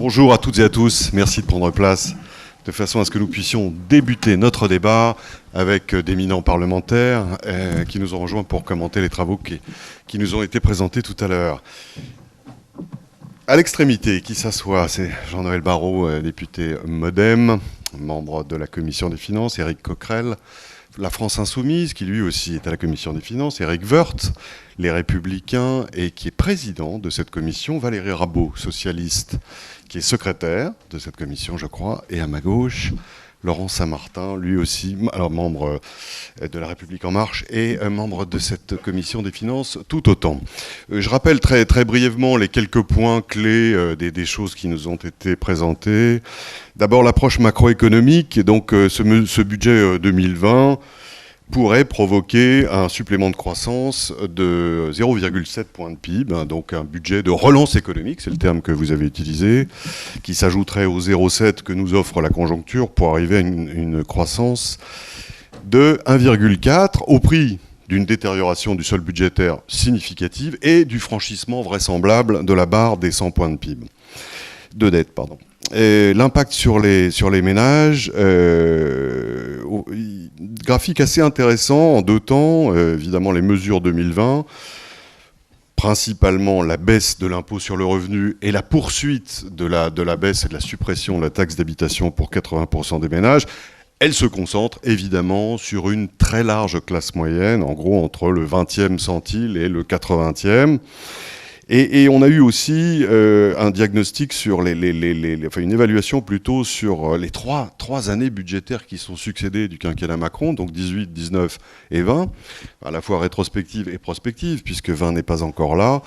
Bonjour à toutes et à tous, merci de prendre place de façon à ce que nous puissions débuter notre débat avec d'éminents parlementaires qui nous ont rejoints pour commenter les travaux qui nous ont été présentés tout à l'heure. À l'extrémité, qui s'assoit, c'est Jean-Noël Barrot, député MoDem, membre de la Commission des Finances, Éric Coquerel, la France Insoumise, qui lui aussi est à la Commission des Finances, Éric Woerth, les Républicains, et qui est président de cette commission, Valérie Rabault, socialiste, qui est secrétaire de cette commission, je crois, et à ma gauche, Laurent Saint-Martin, lui aussi, alors membre de La République En Marche et membre de cette commission des finances tout autant. Je rappelle très, très brièvement les quelques points clés des choses qui nous ont été présentées. D'abord l'approche macroéconomique, et donc ce budget 2020 pourrait provoquer un supplément de croissance de 0,7 points de PIB, donc un budget de relance économique, c'est le terme que vous avez utilisé, qui s'ajouterait au 0,7 que nous offre la conjoncture pour arriver à une croissance de 1,4 au prix d'une détérioration du solde budgétaire significative et du franchissement vraisemblable de la barre des 100 points de PIB. De dette, pardon. L'impact sur les ménages, graphique assez intéressant en deux temps, évidemment les mesures 2020, principalement la baisse de l'impôt sur le revenu et la poursuite de la baisse et de la suppression de la taxe d'habitation pour 80% des ménages. Elle se concentre évidemment sur une très large classe moyenne, en gros entre le 20e centile et le 80e. Et on a eu aussi un diagnostic sur une évaluation plutôt sur les trois années budgétaires qui sont succédées du quinquennat Macron, donc 18, 19 et 20, à la fois rétrospective et prospective, puisque 20 n'est pas encore là,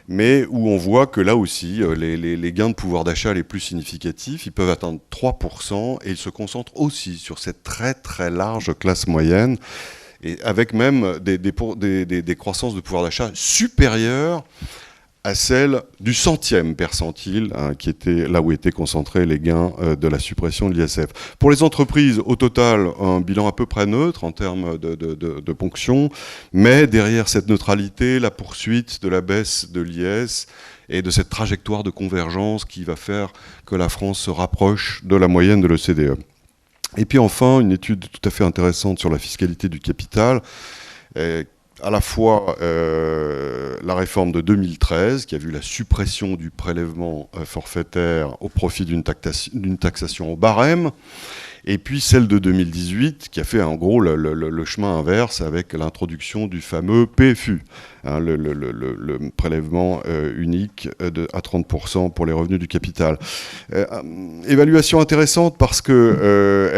mais où on voit que là aussi, les gains de pouvoir d'achat les plus significatifs, ils peuvent atteindre 3%, et ils se concentrent aussi sur cette très très large classe moyenne, et avec même des croissances de pouvoir d'achat supérieures à celle du centième percentile, qui était là où étaient concentrés les gains de la suppression de l'ISF. Pour les entreprises, au total, un bilan à peu près neutre en termes de ponction, mais derrière cette neutralité, la poursuite de la baisse de l'IS et de cette trajectoire de convergence qui va faire que la France se rapproche de la moyenne de l'OCDE. Et puis enfin, une étude tout à fait intéressante sur la fiscalité du capital, à la fois la réforme de 2013, qui a vu la suppression du prélèvement forfaitaire au profit d'une taxation au barème, et puis celle de 2018, qui a fait en gros le chemin inverse avec l'introduction du fameux PFU, le prélèvement unique à 30% pour les revenus du capital. Évaluation intéressante parce que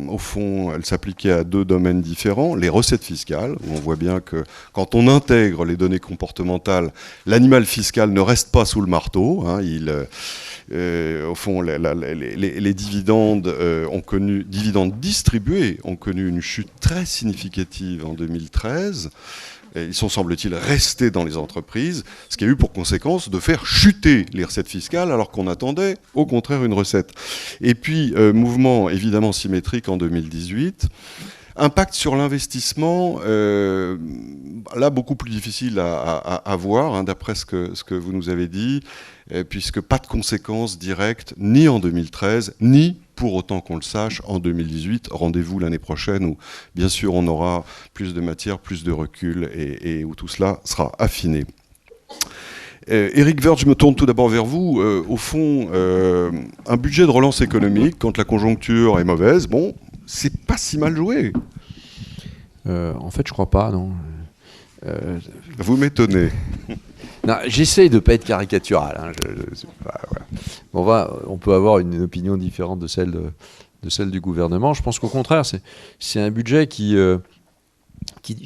au fond, elle s'appliquait à deux domaines différents. Les recettes fiscales, où on voit bien que quand on intègre les données comportementales, l'animal fiscal ne reste pas sous le marteau. Au fond, les dividendes dividendes distribués ont connu une chute très significative en 2013. Ils sont, semble-t-il, restés dans les entreprises, ce qui a eu pour conséquence de faire chuter les recettes fiscales alors qu'on attendait, au contraire, une recette. Et puis, mouvement évidemment symétrique en 2018. Impact sur l'investissement, là, beaucoup plus difficile à voir, d'après ce que vous nous avez dit, puisque pas de conséquences directes, ni en 2013, ni, pour autant qu'on le sache, en 2018. Rendez-vous l'année prochaine où, bien sûr, on aura plus de matière, plus de recul, et où tout cela sera affiné. Éric Woerth, je me tourne tout d'abord vers vous. Au fond, un budget de relance économique, quand la conjoncture est mauvaise, bon, c'est pas si mal joué. En fait, je crois pas, non. Vous m'étonnez. Non, j'essaye de ne pas être caricatural. Voilà. On peut avoir une opinion différente de celle du gouvernement. Je pense qu'au contraire, c'est un budget qui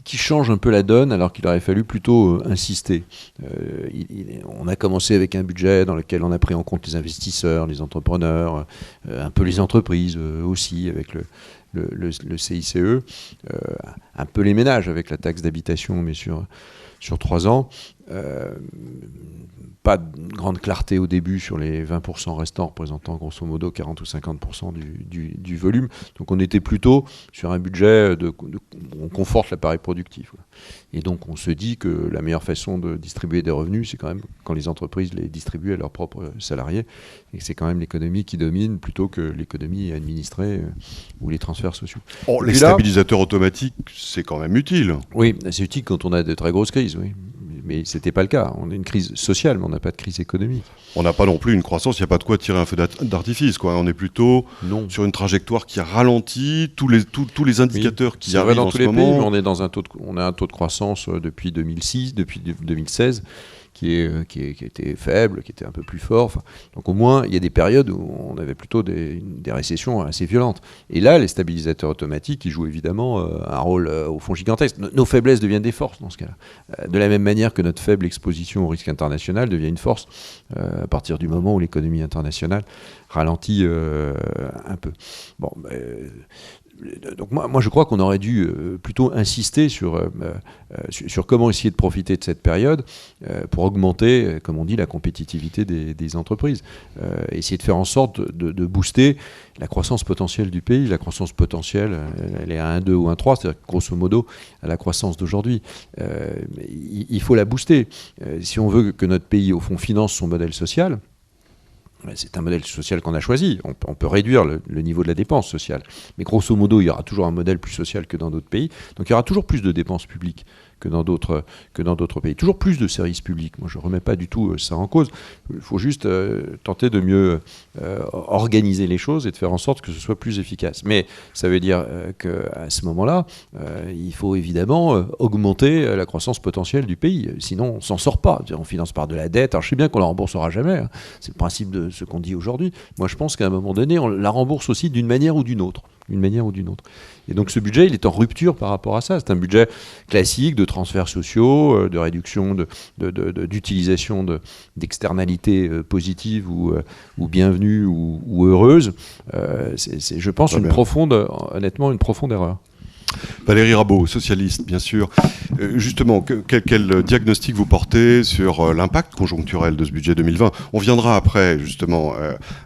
change un peu la donne, alors qu'il aurait fallu plutôt insister. On a commencé avec un budget dans lequel on a pris en compte les investisseurs, les entrepreneurs, un peu les entreprises aussi, avec le CICE, un peu les ménages avec la taxe d'habitation, mais sur 3 ans. Pas de grande clarté au début sur les 20% restants représentant grosso modo 40 ou 50% du volume. Donc on était plutôt sur un budget on conforte l'appareil productif. Et donc on se dit que la meilleure façon de distribuer des revenus, c'est quand même quand les entreprises les distribuent à leurs propres salariés, et que c'est quand même l'économie qui domine plutôt que l'économie administrée ou les transferts sociaux. Les stabilisateurs automatiques, c'est quand même utile. Oui, c'est utile quand on a de très grosses crises, oui. Mais ce n'était pas le cas. On a une crise sociale, mais on n'a pas de crise économique. On n'a pas non plus une croissance, il n'y a pas de quoi tirer un feu d'artifice, quoi. On est plutôt sur une trajectoire qui ralentit, tous les indicateurs qui arrivent dans en tous ce les moment. pays, mais on a un taux de croissance depuis 2016, qui était faible, qui était un peu plus fort. Enfin, donc au moins, il y a des périodes où on avait plutôt des récessions assez violentes. Et là, les stabilisateurs automatiques, ils jouent évidemment un rôle au fond gigantesque. Nos faiblesses deviennent des forces dans ce cas-là. De la même manière que notre faible exposition au risque international devient une force à partir du moment où l'économie internationale ralentit un peu. Bon, donc moi je crois qu'on aurait dû plutôt insister sur comment essayer de profiter de cette période pour augmenter, comme on dit, la compétitivité des entreprises. Essayer de faire en sorte de booster la croissance potentielle du pays. La croissance potentielle, elle est à 1,2 ou 1,3, c'est-à-dire grosso modo à la croissance d'aujourd'hui. Il faut la booster. Si on veut que notre pays, au fond, finance son modèle social, c'est un modèle social qu'on a choisi. On peut réduire le niveau de la dépense sociale. Mais grosso modo, il y aura toujours un modèle plus social que dans d'autres pays. Donc il y aura toujours plus de dépenses publiques que dans d'autres pays. Toujours plus de services publics. Moi, je ne remets pas du tout ça en cause. Il faut juste tenter de mieux organiser les choses et de faire en sorte que ce soit plus efficace. Mais ça veut dire qu'à ce moment-là, il faut évidemment augmenter la croissance potentielle du pays. Sinon, on ne s'en sort pas. On finance par de la dette. Alors, je sais bien qu'on ne la remboursera jamais. Hein. C'est le principe de ce qu'on dit aujourd'hui. Moi, je pense qu'à un moment donné, on la rembourse aussi d'une manière ou d'une autre. Et donc ce budget, il est en rupture par rapport à ça. C'est un budget classique de transferts sociaux, de réduction d'utilisation d'externalités positives ou bienvenues ou heureuses. C'est, je pense, honnêtement, une profonde erreur. Valérie Rabault, socialiste, bien sûr. Justement, quel diagnostic vous portez sur l'impact conjoncturel de ce budget 2020 ? On viendra après, justement,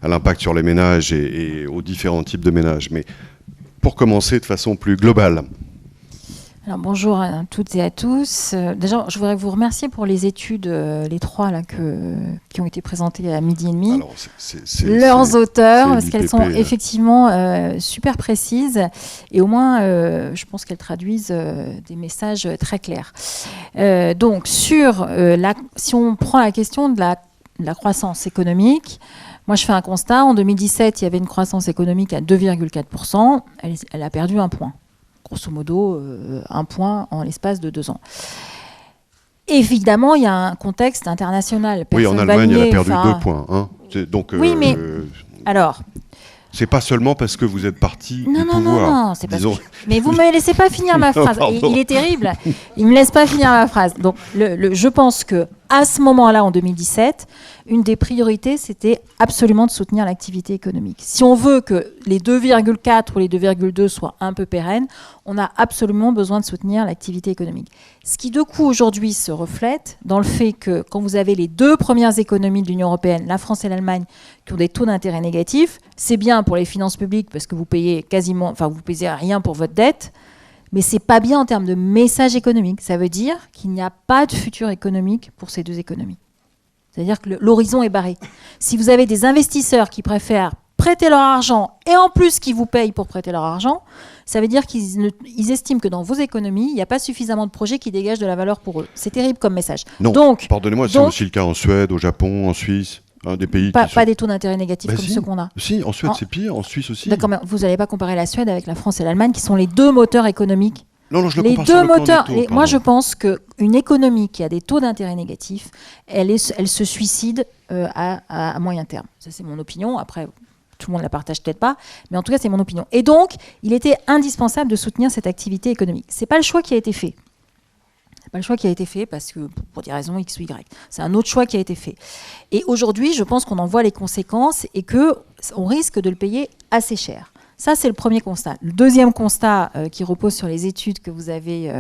à l'impact sur les ménages et aux différents types de ménages. Mais pour commencer de façon plus globale. Alors, bonjour à toutes et à tous. Déjà, je voudrais vous remercier pour les études, les trois là, qui ont été présentées à 12h30. Alors, leurs auteurs, parce qu'elles sont effectivement super précises et au moins, je pense qu'elles traduisent des messages très clairs. Donc, si on prend la question de la croissance économique, moi, je fais un constat. En 2017, il y avait une croissance économique à 2,4%. Elle a perdu 1 point. Grosso modo, 1 point en l'espace de 2 ans. Évidemment, il y a un contexte international. Oui, en Allemagne, elle a perdu 2 points. Hein. Donc, oui, mais alors... C'est pas seulement parce que vous êtes parti du pouvoir. Non, c'est parce que... Mais vous me laissez pas finir ma phrase. Il est terrible. Il me laisse pas finir ma phrase. Donc, je pense que à ce moment-là, en 2017, une des priorités, c'était absolument de soutenir l'activité économique. Si on veut que les 2,4 ou les 2,2 soient un peu pérennes, on a absolument besoin de soutenir l'activité économique. Ce qui, de coup, aujourd'hui, se reflète dans le fait que quand vous avez les 2 premières économies de l'Union européenne, la France et l'Allemagne, qui ont des taux d'intérêt négatifs, c'est bien pour les finances publiques parce que vous payez vous payez rien pour votre dette, mais c'est pas bien en termes de message économique. Ça veut dire qu'il n'y a pas de futur économique pour ces 2 économies. C'est-à-dire que l'horizon est barré. Si vous avez des investisseurs qui préfèrent prêter leur argent et en plus qui vous payent pour prêter leur argent, ça veut dire qu'ils estiment que dans vos économies, il n'y a pas suffisamment de projets qui dégagent de la valeur pour eux. C'est terrible comme message. Non, pardonnez-moi, c'est aussi le cas en Suède, au Japon, en Suisse. Des pays pas des taux d'intérêt négatifs comme ceux qu'on a. Si, en Suède c'est pire, en Suisse aussi. D'accord, mais vous n'allez pas comparer la Suède avec la France et l'Allemagne, qui sont les 2 moteurs économiques. Non, je le les compare 2 sur le plan moteurs. des taux, moi, je pense qu'une économie qui a des taux d'intérêt négatifs, elle se suicide à moyen terme. Ça, c'est mon opinion. Après, tout le monde ne la partage peut-être pas, mais en tout cas, c'est mon opinion. Et donc, il était indispensable de soutenir cette activité économique. C'est pas le choix qui a été fait. C'est pas le choix qui a été fait parce que pour des raisons X ou Y. C'est un autre choix qui a été fait. Et aujourd'hui, je pense qu'on en voit les conséquences et qu'on risque de le payer assez cher. Ça, c'est le premier constat. Le deuxième constat qui repose sur les études que vous avez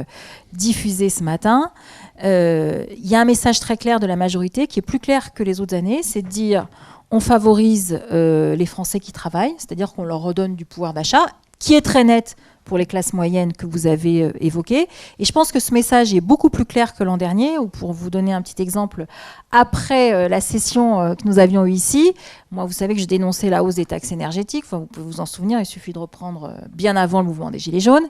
diffusées ce matin, il y a un message très clair de la majorité qui est plus clair que les autres années, c'est de dire on favorise les Français qui travaillent, c'est-à-dire qu'on leur redonne du pouvoir d'achat, qui est très net pour les classes moyennes que vous avez évoquées. Et je pense que ce message est beaucoup plus clair que l'an dernier, ou pour vous donner un petit exemple, après la session que nous avions eue ici, moi, vous savez que je dénonçais la hausse des taxes énergétiques, enfin, vous pouvez vous en souvenir, il suffit de reprendre bien avant le mouvement des Gilets jaunes.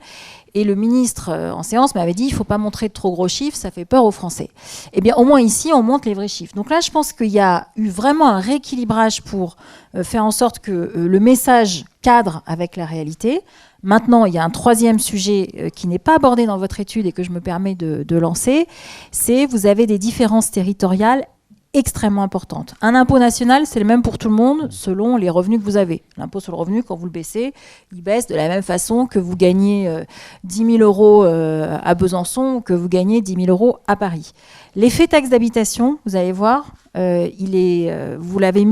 Et le ministre, en séance, m'avait dit, il ne faut pas montrer de trop gros chiffres, ça fait peur aux Français. Eh bien, au moins ici, on montre les vrais chiffres. Donc là, je pense qu'il y a eu vraiment un rééquilibrage pour faire en sorte que le message cadre avec la réalité. Maintenant, il y a un troisième sujet qui n'est pas abordé dans votre étude et que je me permets de lancer, c'est vous avez des différences territoriales extrêmement importantes. Un impôt national, c'est le même pour tout le monde selon les revenus que vous avez. L'impôt sur le revenu, quand vous le baissez, il baisse de la même façon que vous gagnez 10 000 euros à Besançon ou que vous gagnez 10 000 euros à Paris. L'effet taxe d'habitation, vous allez voir, vous l'avez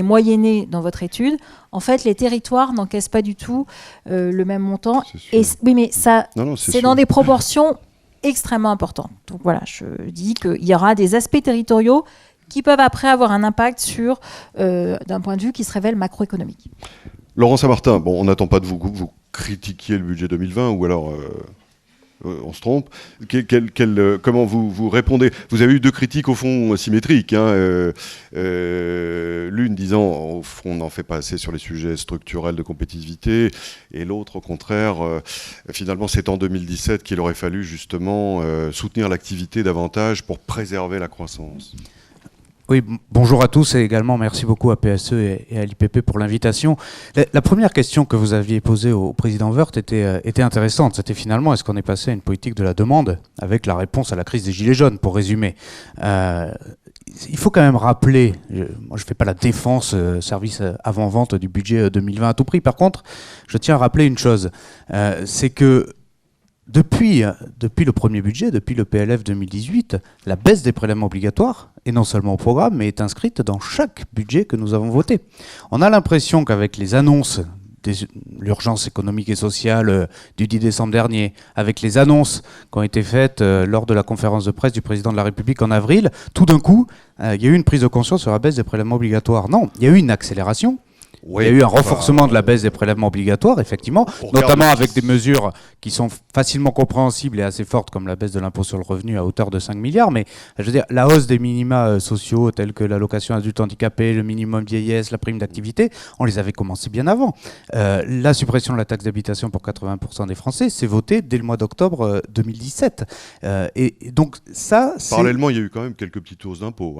moyenné dans votre étude. En fait, les territoires n'encaissent pas du tout le même montant. Oui, mais ça, c'est dans des proportions extrêmement importantes. Donc voilà, je dis qu'il y aura des aspects territoriaux qui peuvent après avoir un impact sur, d'un point de vue qui se révèle macroéconomique. Laurent Saint-Martin, bon, on n'attend pas de vous critiquier le budget 2020, ou alors on se trompe. Comment vous répondez? Vous avez eu deux critiques au fond symétriques. L'une disant au fond on n'en fait pas assez sur les sujets structurels de compétitivité, et l'autre au contraire, finalement c'est en 2017 qu'il aurait fallu justement soutenir l'activité davantage pour préserver la croissance. Oui, bonjour à tous et également merci beaucoup à PSE et à l'IPP pour l'invitation. La première question que vous aviez posée au président Woerth était intéressante. C'était finalement, est-ce qu'on est passé à une politique de la demande avec la réponse à la crise des Gilets jaunes, pour résumer. Il faut quand même rappeler, moi je ne fais pas la défense service avant-vente du budget 2020 à tout prix. Par contre, je tiens à rappeler une chose, c'est que depuis le premier budget, depuis le PLF 2018, la baisse des prélèvements obligatoires est non seulement au programme, mais est inscrite dans chaque budget que nous avons voté. On a l'impression qu'avec les annonces de l'urgence économique et sociale du 10 décembre dernier, avec les annonces qui ont été faites lors de la conférence de presse du président de la République en avril, tout d'un coup, il y a eu une prise de conscience sur la baisse des prélèvements obligatoires. Non, il y a eu une accélération. Oui, il y a eu un renforcement de la baisse des prélèvements obligatoires, effectivement, notamment avec des mesures qui sont facilement compréhensibles et assez fortes, comme la baisse de l'impôt sur le revenu à hauteur de 5 milliards. Mais je veux dire, la hausse des minima sociaux, tels que l'allocation adulte handicapé, le minimum vieillesse, la prime d'activité, on les avait commencés bien avant. La suppression de la taxe d'habitation pour 80% des Français, c'est voté dès le mois d'octobre 2017. Et donc ça, parallèlement, il y a eu quand même quelques petites hausses d'impôts,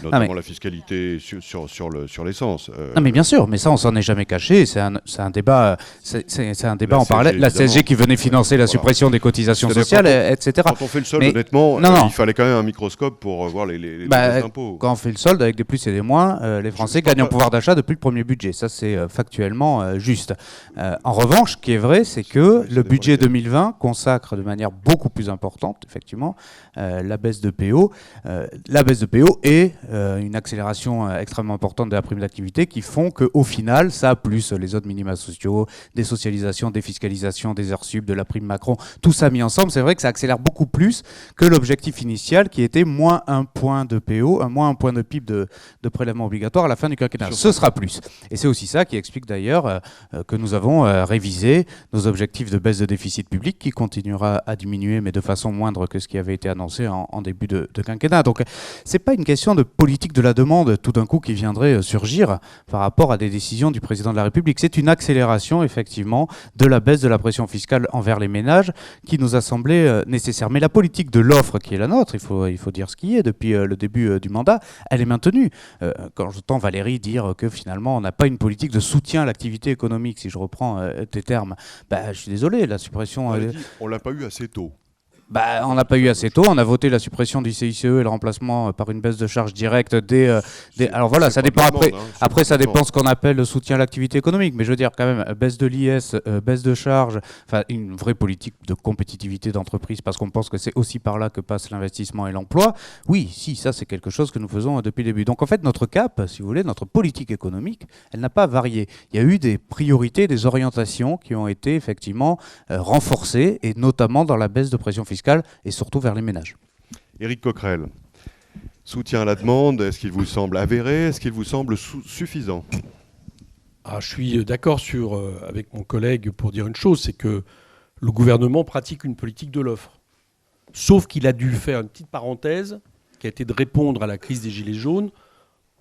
notamment la fiscalité sur l'essence. Non mais bien sûr, mais ça on s'en est jamais caché. C'est un débat, en parallèle. La CSG qui venait financer la suppression des cotisations sociales, etc. Quand on fait le solde, honnêtement, il fallait quand même un microscope pour voir les impôts. Quand on fait le solde avec des plus et des moins, les Français gagnent en pouvoir d'achat depuis le premier budget. Ça c'est factuellement juste. En revanche, ce qui est vrai, c'est que le budget 2020 consacre de manière beaucoup plus importante, effectivement, la baisse de PO. La baisse de PO et une accélération extrêmement importante de la prime d'activité qui font qu'au final, ça, plus les autres minima sociaux, des socialisations, des fiscalisations, des heures sub, de la prime Macron, tout ça mis ensemble, c'est vrai que ça accélère beaucoup plus que l'objectif initial qui était moins 1 point de PO, moins 1 point de PIB de prélèvement obligatoire à la fin du quinquennat. Ce sera plus. Et c'est aussi ça qui explique d'ailleurs que nous avons révisé nos objectifs de baisse de déficit public qui continuera à diminuer, mais de façon moindre que ce qui avait été annoncé en début de quinquennat. Donc, c'est pas une question de politique de la demande tout d'un coup qui viendrait surgir par rapport à des décisions du président de la République. C'est une accélération effectivement de la baisse de la pression fiscale envers les ménages qui nous a semblé nécessaire. Mais la politique de l'offre qui est la nôtre, il faut dire ce qui est depuis le début du mandat, elle est maintenue. Quand j'entends Valérie dire que finalement on n'a pas une politique de soutien à l'activité économique, si je reprends tes termes, je suis désolé, la suppression... On l'a pas eu assez tôt. On n'a pas eu assez tôt. On a voté la suppression du CICE et le remplacement par une baisse de charges directes alors voilà, ça dépend après. Après, ça dépend ce qu'on appelle le soutien à l'activité économique. Mais je veux dire, quand même, baisse de l'IS, baisse de charges, enfin, une vraie politique de compétitivité d'entreprise, parce qu'on pense que c'est aussi par là que passe l'investissement et l'emploi. Oui, si, ça, c'est quelque chose que nous faisons depuis le début. Donc, en fait, notre cap, si vous voulez, notre politique économique, elle n'a pas varié. Il y a eu des priorités, des orientations qui ont été effectivement renforcées, et notamment dans la baisse de pression fiscale et surtout vers les ménages. Éric Coquerel, soutien à la demande, est-ce qu'il vous semble avéré? Est-ce qu'il vous semble suffisant? Je suis d'accord avec mon collègue pour dire une chose, c'est que le gouvernement pratique une politique de l'offre. Sauf qu'il a dû faire une petite parenthèse qui a été de répondre à la crise des Gilets jaunes,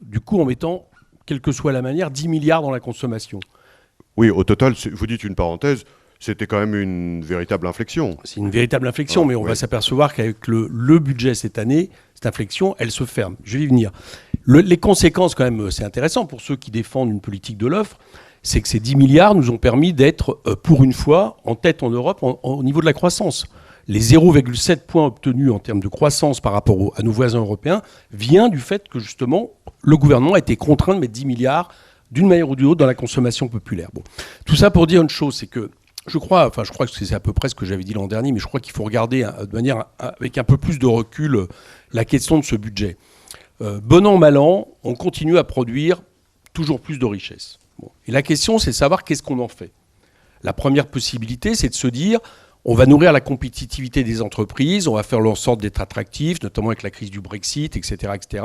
du coup en mettant, quelle que soit la manière, 10 milliards dans la consommation. Oui, au total, vous dites une parenthèse, c'était quand même une véritable inflexion. C'est une véritable inflexion, mais on va s'apercevoir qu'avec le budget cette année, cette inflexion, elle se ferme. Je vais y venir. Les conséquences, quand même, c'est intéressant pour ceux qui défendent une politique de l'offre, c'est que ces 10 milliards nous ont permis d'être, pour une fois, en tête en Europe au niveau de la croissance. Les 0,7 points obtenus en termes de croissance par rapport à nos voisins européens vient du fait que, justement, le gouvernement a été contraint de mettre 10 milliards d'une manière ou d'une autre dans la consommation populaire. Bon. Tout ça pour dire une chose, c'est que je crois que c'est à peu près ce que j'avais dit l'an dernier, mais je crois qu'il faut regarder de manière avec un peu plus de recul la question de ce budget. Bon an, mal an, on continue à produire toujours plus de richesses. Bon. Et la question, c'est de savoir qu'est-ce qu'on en fait. La première possibilité, c'est de se dire, on va nourrir la compétitivité des entreprises, on va faire en sorte d'être attractifs, notamment avec la crise du Brexit, etc. etc.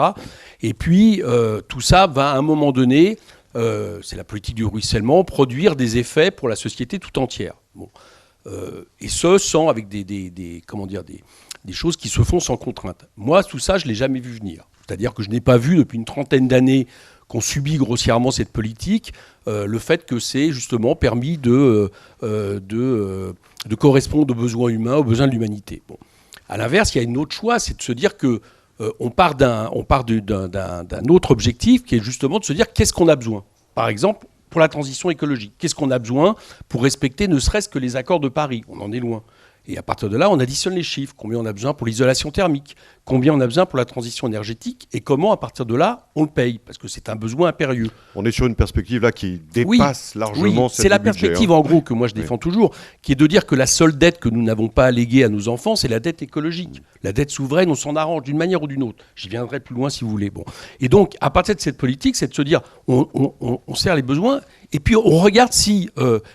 Et puis, tout ça va à un moment donné... c'est la politique du ruissellement, produire des effets pour la société tout entière. Bon. Et ce, sans avec des choses qui se font sans contrainte. Moi, tout ça, je ne l'ai jamais vu venir. C'est-à-dire que je n'ai pas vu depuis une trentaine d'années qu'on subit grossièrement cette politique, le fait que c'est justement permis de correspondre aux besoins humains, aux besoins de l'humanité. Bon. À l'inverse, il y a une autre choix, c'est de se dire que on part d'un autre objectif qui est justement de se dire qu'est-ce qu'on a besoin. Par exemple, pour la transition écologique, qu'est-ce qu'on a besoin pour respecter ne serait-ce que les accords de Paris? On en est loin. Et à partir de là, on additionne les chiffres. Combien on a besoin pour l'isolation thermique? Combien on a besoin pour la transition énergétique? Et comment, à partir de là, on le paye? Parce que c'est un besoin impérieux. On est sur une perspective là qui dépasse largement celle c'est la du budget, perspective, en gros, que moi je défends toujours, qui est de dire que la seule dette que nous n'avons pas à léguer à nos enfants, c'est la dette écologique. La dette souveraine, on s'en arrange d'une manière ou d'une autre. J'y viendrai plus loin si vous voulez. Bon. Et donc, à partir de cette politique, c'est de se dire, on sert les besoins, et puis on regarde si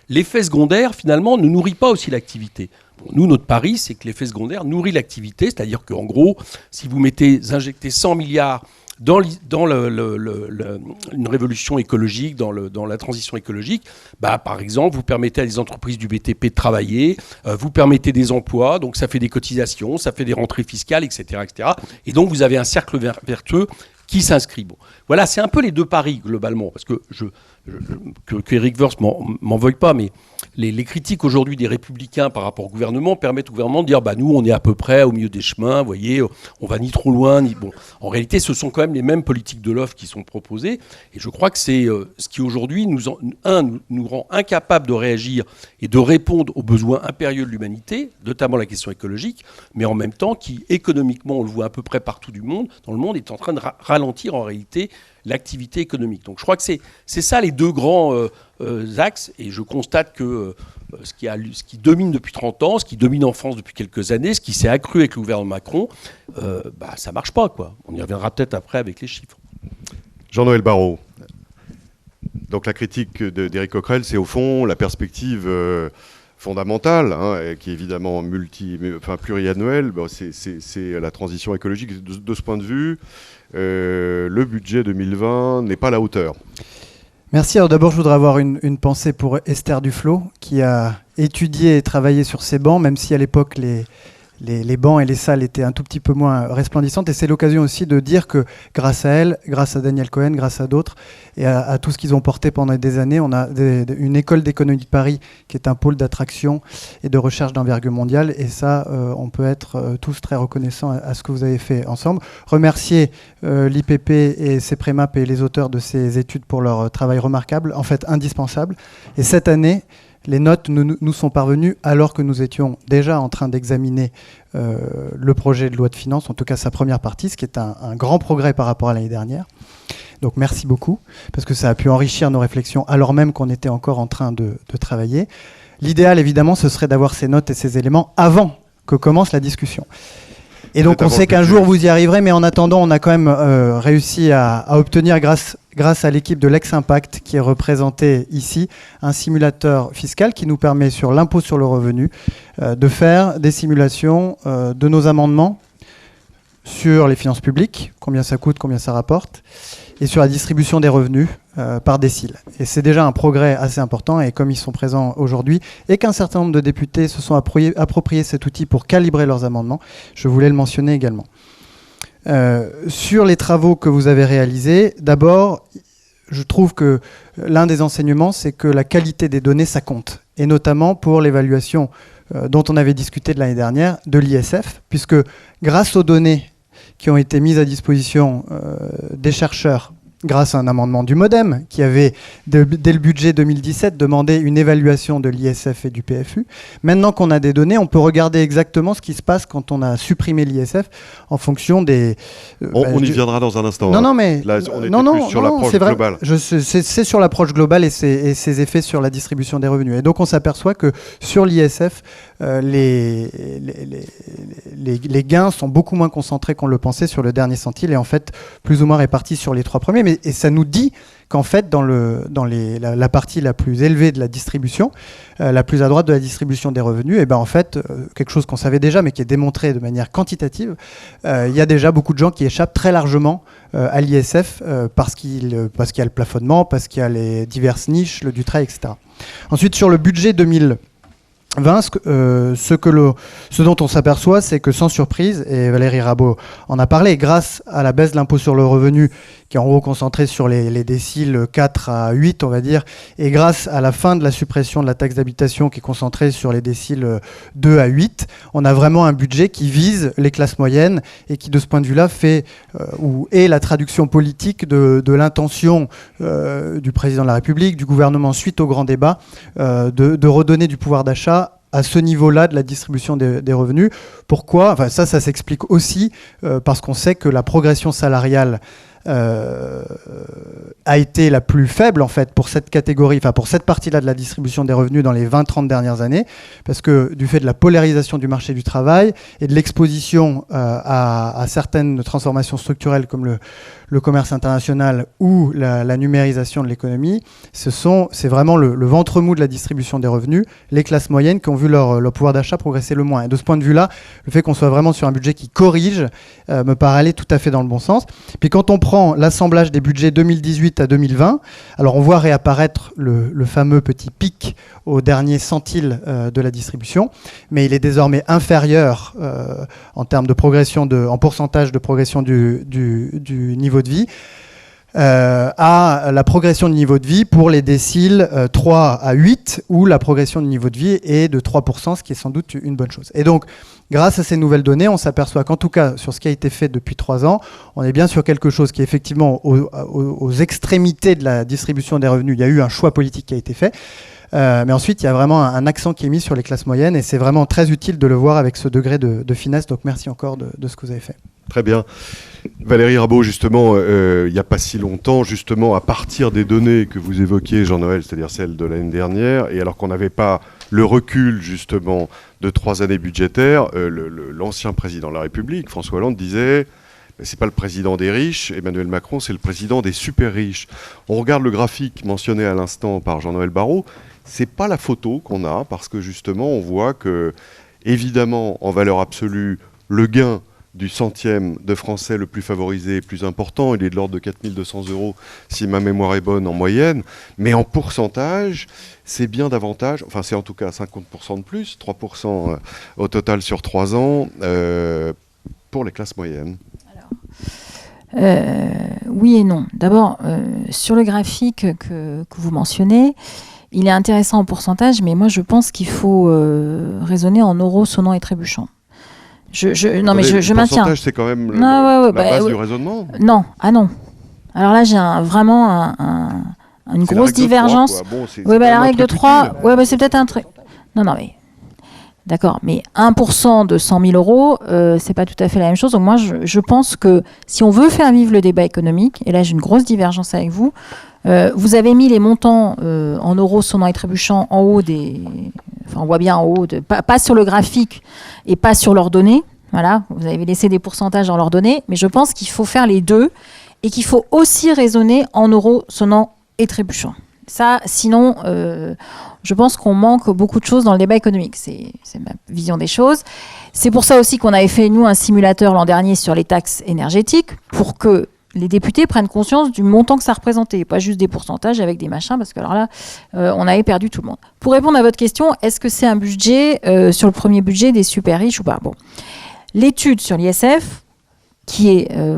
l'effet secondaire, finalement, ne nourrit pas aussi l'activité. Nous, notre pari, c'est que l'effet secondaire nourrit l'activité, c'est-à-dire qu'en gros, si vous injectez 100 milliards dans une révolution écologique, dans la transition écologique, par exemple, vous permettez à des entreprises du BTP de travailler, vous permettez des emplois, donc ça fait des cotisations, ça fait des rentrées fiscales, etc. etc. Et donc, vous avez un cercle vertueux qui s'inscrit. Bon. Voilà, c'est un peu les deux paris, globalement, parce que que Éric Woerth m'en veuille pas, mais les critiques aujourd'hui des Républicains par rapport au gouvernement permettent au gouvernement de dire nous, on est à peu près au milieu des chemins, vous voyez, on va ni trop loin, ni... Bon. En réalité, ce sont quand même les mêmes politiques de l'offre qui sont proposées, et je crois que c'est ce qui aujourd'hui nous rend incapables de réagir et de répondre aux besoins impérieux de l'humanité, notamment la question écologique, mais en même temps qui, économiquement, on le voit à peu près partout dans le monde, est en train de ralentir en réalité l'activité économique. Donc je crois que c'est ça les deux grands axes, et je constate que ce qui domine depuis 30 ans, ce qui domine en France depuis quelques années, ce qui s'est accru avec le gouvernement Macron, ça marche pas, quoi. On y reviendra peut-être après avec les chiffres. Jean-Noël Barrot. Donc la critique d'Éric Coquerel, c'est au fond la perspective fondamentale, qui est évidemment pluriannuelle, c'est la transition écologique. De ce point de vue, le budget 2020 n'est pas à la hauteur. Merci. Alors d'abord, je voudrais avoir une pensée pour Esther Duflo, qui a étudié et travaillé sur ces bancs, même si à l'époque les bancs et les salles étaient un tout petit peu moins resplendissantes. Et c'est l'occasion aussi de dire que grâce à elle, grâce à Daniel Cohen, grâce à d'autres, et à tout ce qu'ils ont porté pendant des années, on a une école d'économie de Paris qui est un pôle d'attraction et de recherche d'envergure mondiale. Et ça, on peut être tous très reconnaissants à ce que vous avez fait ensemble. Remercier l'IPP et CEPREMAP et les auteurs de ces études pour leur travail remarquable, en fait indispensable. Et cette année, Les notes nous sont parvenues alors que nous étions déjà en train d'examiner le projet de loi de finances, en tout cas sa première partie, ce qui est un grand progrès par rapport à l'année dernière. Donc merci beaucoup, parce que ça a pu enrichir nos réflexions alors même qu'on était encore en train de travailler. L'idéal, évidemment, ce serait d'avoir ces notes et ces éléments avant que commence la discussion. Et donc on sait qu'un jour vous y arriverez, mais en attendant, on a quand même réussi à obtenir, grâce à l'équipe de Lex-Impact qui est représentée ici, un simulateur fiscal qui nous permet sur l'impôt sur le revenu de faire des simulations de nos amendements sur les finances publiques, combien ça coûte, combien ça rapporte, et sur la distribution des revenus par décile. Et c'est déjà un progrès assez important, et comme ils sont présents aujourd'hui, et qu'un certain nombre de députés se sont appropriés cet outil pour calibrer leurs amendements, je voulais le mentionner également. Sur les travaux que vous avez réalisés, d'abord, je trouve que l'un des enseignements, c'est que la qualité des données, ça compte, et notamment pour l'évaluation dont on avait discuté de l'année dernière, de l'ISF, puisque grâce aux données qui ont été mises à disposition des chercheurs, grâce à un amendement du MoDem, qui avait, dès le budget 2017, demandé une évaluation de l'ISF et du PFU. Maintenant qu'on a des données, on peut regarder exactement ce qui se passe quand on a supprimé l'ISF en fonction des... on y viendra dans un instant. Non, mais... Là, on était plus sur l'approche globale. C'est sur l'approche globale et ses effets sur la distribution des revenus. Et donc, on s'aperçoit que sur l'ISF, les gains sont beaucoup moins concentrés qu'on le pensait sur le dernier centile et en fait, plus ou moins répartis sur les 3 premiers. Et ça nous dit qu'en fait, dans la partie la plus élevée de la distribution, la plus à droite de la distribution des revenus, et ben en fait, quelque chose qu'on savait déjà, mais qui est démontré de manière quantitative, il y a déjà beaucoup de gens qui échappent très largement à l'ISF parce qu'il y a le plafonnement, parce qu'il y a les diverses niches, le Dutreil, etc. Ensuite, sur le budget 2020, ce dont on s'aperçoit, c'est que sans surprise, et Valérie Rabault en a parlé, grâce à la baisse de l'impôt sur le revenu, qui est en gros concentré sur les déciles 4 à 8, on va dire, et grâce à la fin de la suppression de la taxe d'habitation qui est concentrée sur les déciles 2 à 8, on a vraiment un budget qui vise les classes moyennes et qui, de ce point de vue-là, est la traduction politique de l'intention du président de la République, du gouvernement, suite au grand débat, de redonner du pouvoir d'achat à ce niveau-là de la distribution des revenus. Pourquoi ? Enfin, ça s'explique aussi parce qu'on sait que la progression salariale a été la plus faible en fait pour cette catégorie, enfin pour cette partie-là de la distribution des revenus dans les 20-30 dernières années, parce que du fait de la polarisation du marché du travail et de l'exposition à certaines transformations structurelles comme le commerce international ou la numérisation de l'économie, c'est vraiment le ventre mou de la distribution des revenus, les classes moyennes qui ont vu leur pouvoir d'achat progresser le moins. Et de ce point de vue-là, le fait qu'on soit vraiment sur un budget qui corrige me paraît aller tout à fait dans le bon sens. Puis quand on prend l'assemblage des budgets 2018 à 2020, alors on voit réapparaître le fameux petit pic au dernier centile de la distribution, mais il est désormais inférieur en termes de progression, en pourcentage de progression du niveau de vie, à la progression du niveau de vie pour les déciles 3 à 8, où la progression du niveau de vie est de 3%, ce qui est sans doute une bonne chose. Et donc, grâce à ces nouvelles données, on s'aperçoit qu'en tout cas, sur ce qui a été fait depuis 3 ans, on est bien sur quelque chose qui est effectivement aux extrémités de la distribution des revenus. Il y a eu un choix politique qui a été fait. Mais ensuite, il y a vraiment un accent qui est mis sur les classes moyennes et c'est vraiment très utile de le voir avec ce degré de finesse. Donc, merci encore de ce que vous avez fait. Très bien. Valérie Rabault, justement, il n'y a pas si longtemps, justement, à partir des données que vous évoquiez, Jean-Noël, c'est-à-dire celles de l'année dernière, et alors qu'on n'avait pas le recul, justement, de 3 années budgétaires, l'ancien président de la République, François Hollande, disait... C'est pas le président des riches, Emmanuel Macron, c'est le président des super riches. On regarde le graphique mentionné à l'instant par Jean-Noël Barrot, c'est pas la photo qu'on a, parce que justement, on voit que, évidemment, en valeur absolue, le gain du centième de Français le plus favorisé est plus important, il est de l'ordre de 4 200 €, si ma mémoire est bonne, en moyenne, mais en pourcentage, c'est bien davantage, enfin c'est en tout cas 50% de plus, 3% au total sur 3 ans, pour les classes moyennes. Oui et non. D'abord, sur le graphique que vous mentionnez, il est intéressant en pourcentage, mais moi je pense qu'il faut raisonner en euros sonnants et trébuchants. Non, mais je maintiens. Le pourcentage, c'est quand même la base du raisonnement. Non, non. Alors là, j'ai vraiment une C'est grosse la règle de divergence. 3, quoi. Bon, c'est Oui, quand la même un règle de truc 3, utile. ouais, c'est peut-être un truc. Non, mais d'accord, mais 1% de 100 000 euros, c'est pas tout à fait la même chose. Donc moi, je pense que si on veut faire vivre le débat économique, et là j'ai une grosse divergence avec vous, vous avez mis les montants en euros sonnants et trébuchants en haut des... Enfin, on voit bien en haut, pas sur le graphique et pas sur leurs données. Voilà, vous avez laissé des pourcentages dans leurs données, mais je pense qu'il faut faire les deux et qu'il faut aussi raisonner en euros sonnants et trébuchants. Ça, sinon, je pense qu'on manque beaucoup de choses dans le débat économique. C'est ma vision des choses. C'est pour ça aussi qu'on avait fait, nous, un simulateur l'an dernier sur les taxes énergétiques pour que les députés prennent conscience du montant que ça représentait, pas juste des pourcentages avec des machins, parce que alors là, on avait perdu tout le monde. Pour répondre à votre question, est-ce que c'est un budget, sur le premier budget, des super riches ou pas? Bon. L'étude sur l'ISF, que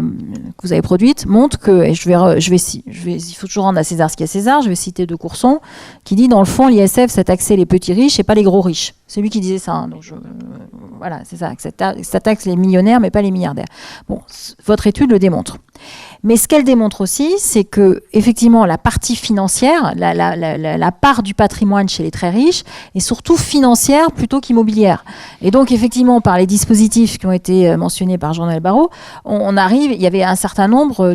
vous avez produite, montre que, et il faut toujours rendre à César ce qu'il y a à César, je vais citer De Courson, qui dit, dans le fond, l'ISF, ça taxait les petits riches et pas les gros riches. C'est lui qui disait ça. Hein, donc voilà, c'est ça, ça taxe les millionnaires, mais pas les milliardaires. Bon, votre étude le démontre. Mais ce qu'elle démontre aussi, c'est que effectivement la partie financière, la part du patrimoine chez les très riches, est surtout financière plutôt qu'immobilière. Et donc effectivement, par les dispositifs qui ont été mentionnés par Jean-Noël Barrot, on arrive. Il y avait un certain nombre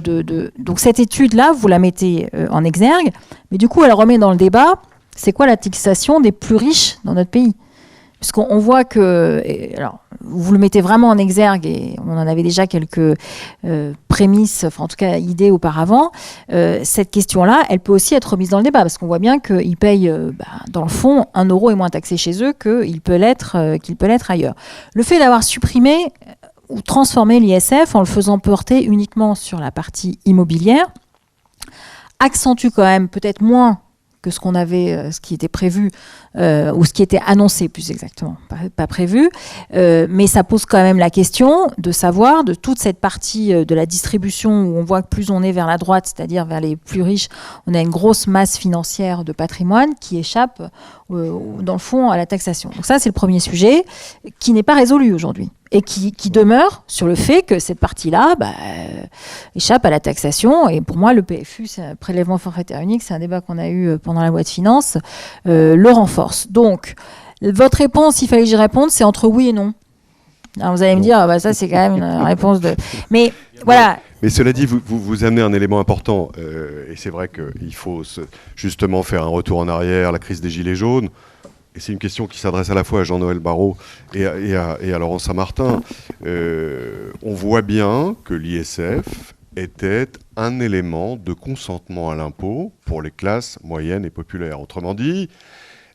donc cette étude-là, vous la mettez en exergue, mais du coup, elle remet dans le débat, c'est quoi la taxation des plus riches dans notre pays? Puisqu'on voit que, alors, vous le mettez vraiment en exergue, et on en avait déjà quelques prémices, enfin en tout cas idées auparavant, cette question-là, elle peut aussi être remise dans le débat, parce qu'on voit bien qu'ils payent, dans le fond, 1 euro est moins taxé chez eux qu'il peut l'être ailleurs. Le fait d'avoir supprimé ou transformé l'ISF en le faisant porter uniquement sur la partie immobilière, accentue quand même peut-être moins que ce qu'on avait, ce qui était prévu, ou ce qui était annoncé plus exactement, pas prévu, mais ça pose quand même la question de savoir, de toute cette partie de la distribution où on voit que plus on est vers la droite, c'est-à-dire vers les plus riches, on a une grosse masse financière de patrimoine qui échappe, dans le fond, à la taxation. Donc ça, c'est le premier sujet qui n'est pas résolu aujourd'hui. Et qui demeure sur le fait que cette partie-là échappe à la taxation. Et pour moi, le PFU, c'est un prélèvement forfaitaire unique, c'est un débat qu'on a eu pendant la loi de finances, le renforce. Donc, votre réponse, s'il fallait que j'y réponde, c'est entre oui et non. Alors vous allez me dire, ça c'est quand même une réponse de... Mais voilà. Mais cela dit, vous amenez un élément important, et c'est vrai qu'il faut justement faire un retour en arrière, la crise des Gilets jaunes. Et c'est une question qui s'adresse à la fois à Jean-Noël Barrot et à Laurent Saint-Martin. On voit bien que l'ISF était un élément de consentement à l'impôt pour les classes moyennes et populaires. Autrement dit,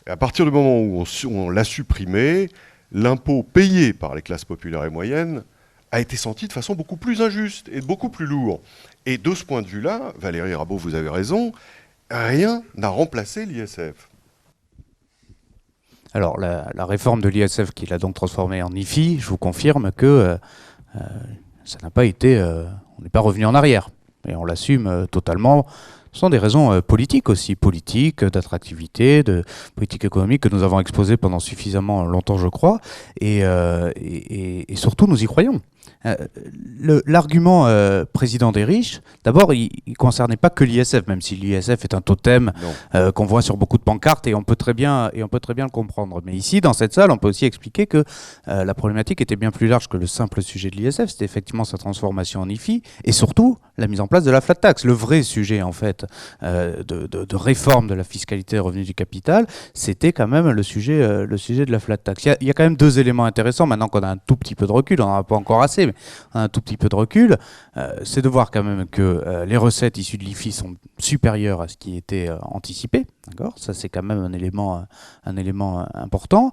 à partir du moment où on l'a supprimé, l'impôt payé par les classes populaires et moyennes a été senti de façon beaucoup plus injuste et beaucoup plus lourd. Et de ce point de vue-là, Valérie Rabault, vous avez raison, rien n'a remplacé l'ISF. Alors, la réforme de l'ISF qui l'a donc transformé en IFI, je vous confirme que ça n'a pas été... on n'est pas revenu en arrière. Et on l'assume totalement. Ce sont des raisons politiques aussi, politiques, d'attractivité, de politique économique que nous avons exposées pendant suffisamment longtemps, je crois. Et surtout, nous y croyons. L'argument président des riches, d'abord, il ne concernait pas que l'ISF, même si l'ISF est un totem qu'on voit sur beaucoup de pancartes et on peut très bien le comprendre. Mais ici, dans cette salle, on peut aussi expliquer que la problématique était bien plus large que le simple sujet de l'ISF. C'était effectivement sa transformation en IFI et surtout la mise en place de la flat tax. Le vrai sujet, en fait, de réforme de la fiscalité des revenus du capital, c'était quand même le sujet de la flat tax. Il y a quand même deux éléments intéressants maintenant qu'on a un tout petit peu de recul. On n'en a pas encore assez, mais on a un tout petit peu de recul. C'est de voir quand même que les recettes issues de l'IFI sont supérieures à ce qui était anticipé. D'accord ? Ça, c'est quand même un élément important.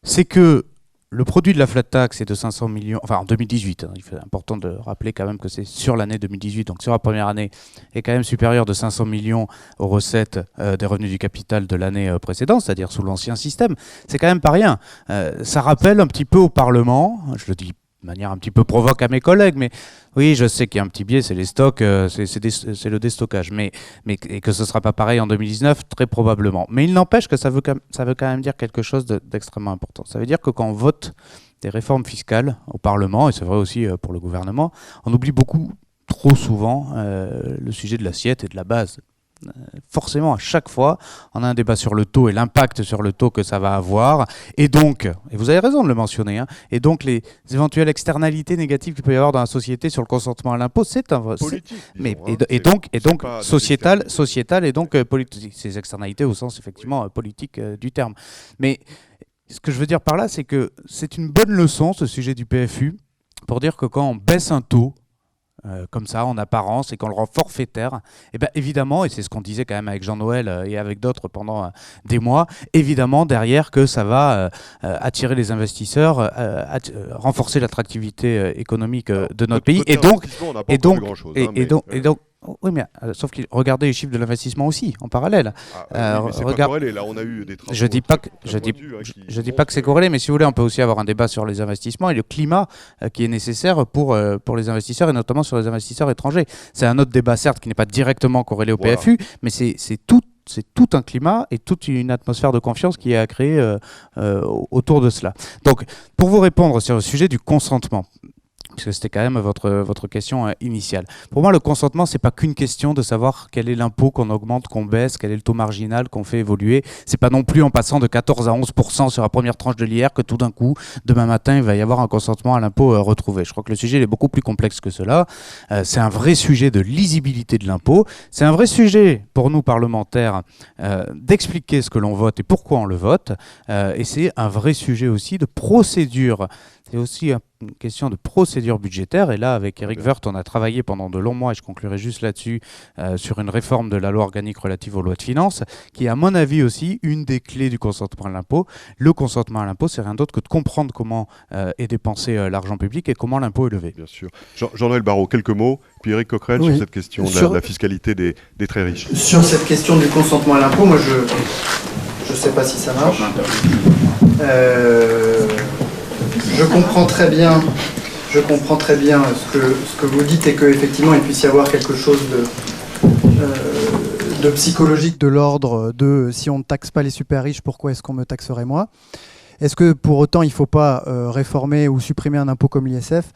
C'est que le produit de la flat tax est de 500 millions, enfin en 2018, il est important de rappeler quand même que c'est sur l'année 2018, donc sur la première année, est quand même supérieur de 500 millions aux recettes des revenus du capital de l'année précédente, c'est-à-dire sous l'ancien système. C'est quand même pas rien. Ça rappelle un petit peu au Parlement, je le dis de manière un petit peu provoque à mes collègues, mais oui, je sais qu'il y a un petit biais, c'est les stocks, c'est le déstockage, mais et que ce ne sera pas pareil en 2019, très probablement. Mais il n'empêche que ça veut quand même dire quelque chose d'extrêmement important. Ça veut dire que quand on vote des réformes fiscales au Parlement, et c'est vrai aussi pour le gouvernement, on oublie beaucoup, trop souvent, le sujet de l'assiette et de la base. Forcément, à chaque fois, on a un débat sur le taux et l'impact sur le taux que ça va avoir. Et donc, et vous avez raison de le mentionner, et donc les éventuelles externalités négatives qu'il peut y avoir dans la société sur le consentement à l'impôt, c'est un politique. et donc sociétal et donc politique. Ces externalités au sens effectivement politique du terme. Mais ce que je veux dire par là, c'est que c'est une bonne leçon, ce sujet du PFU, pour dire que quand on baisse un taux, comme ça en apparence et qu'on le rend forfaitaire, et bien évidemment, et c'est ce qu'on disait quand même avec Jean-Noël et avec d'autres pendant des mois, évidemment derrière que ça va attirer les investisseurs, renforcer l'attractivité économique de notre pays et donc oui, mais sauf que regardez les chiffres de l'investissement aussi en parallèle. Mais c'est pas corrélé. Là, on a eu des travaux. Je dis pas que c'est corrélé, mais si vous voulez, on peut aussi avoir un débat sur les investissements et le climat qui est nécessaire pour les investisseurs et notamment sur les investisseurs étrangers. C'est un autre débat certes qui n'est pas directement corrélé au PFU, mais c'est tout un climat et toute une atmosphère de confiance qui est à créer autour de cela. Donc, pour vous répondre sur le sujet du consentement, parce que c'était quand même votre question initiale. Pour moi, le consentement, c'est pas qu'une question de savoir quel est l'impôt qu'on augmente, qu'on baisse, quel est le taux marginal qu'on fait évoluer. C'est pas non plus en passant de 14 à 11% sur la première tranche de l'IR que tout d'un coup, demain matin, il va y avoir un consentement à l'impôt retrouvé. Je crois que le sujet est beaucoup plus complexe que cela. C'est un vrai sujet de lisibilité de l'impôt. C'est un vrai sujet pour nous parlementaires d'expliquer ce que l'on vote et pourquoi on le vote. Et c'est un vrai sujet aussi de procédure. C'est aussi une question de procédure budgétaire. Et là, avec Éric Woerth, on a travaillé pendant de longs mois, et je conclurai juste là-dessus, sur une réforme de la loi organique relative aux lois de finances, qui est à mon avis aussi une des clés du consentement à l'impôt. Le consentement à l'impôt, c'est rien d'autre que de comprendre comment est dépensé l'argent public et comment l'impôt est levé. Bien sûr. Jean-Noël Barrot, quelques mots, puis Éric Coquerel sur cette question de la fiscalité des très riches. Sur cette question du consentement à l'impôt, moi je ne sais pas si ça marche. Je comprends très bien ce que vous dites et qu'effectivement il puisse y avoir quelque chose de psychologique de l'ordre de si on ne taxe pas les super riches, pourquoi est-ce qu'on me taxerait moi ? Est-ce que pour autant il ne faut pas réformer ou supprimer un impôt comme l'ISF ?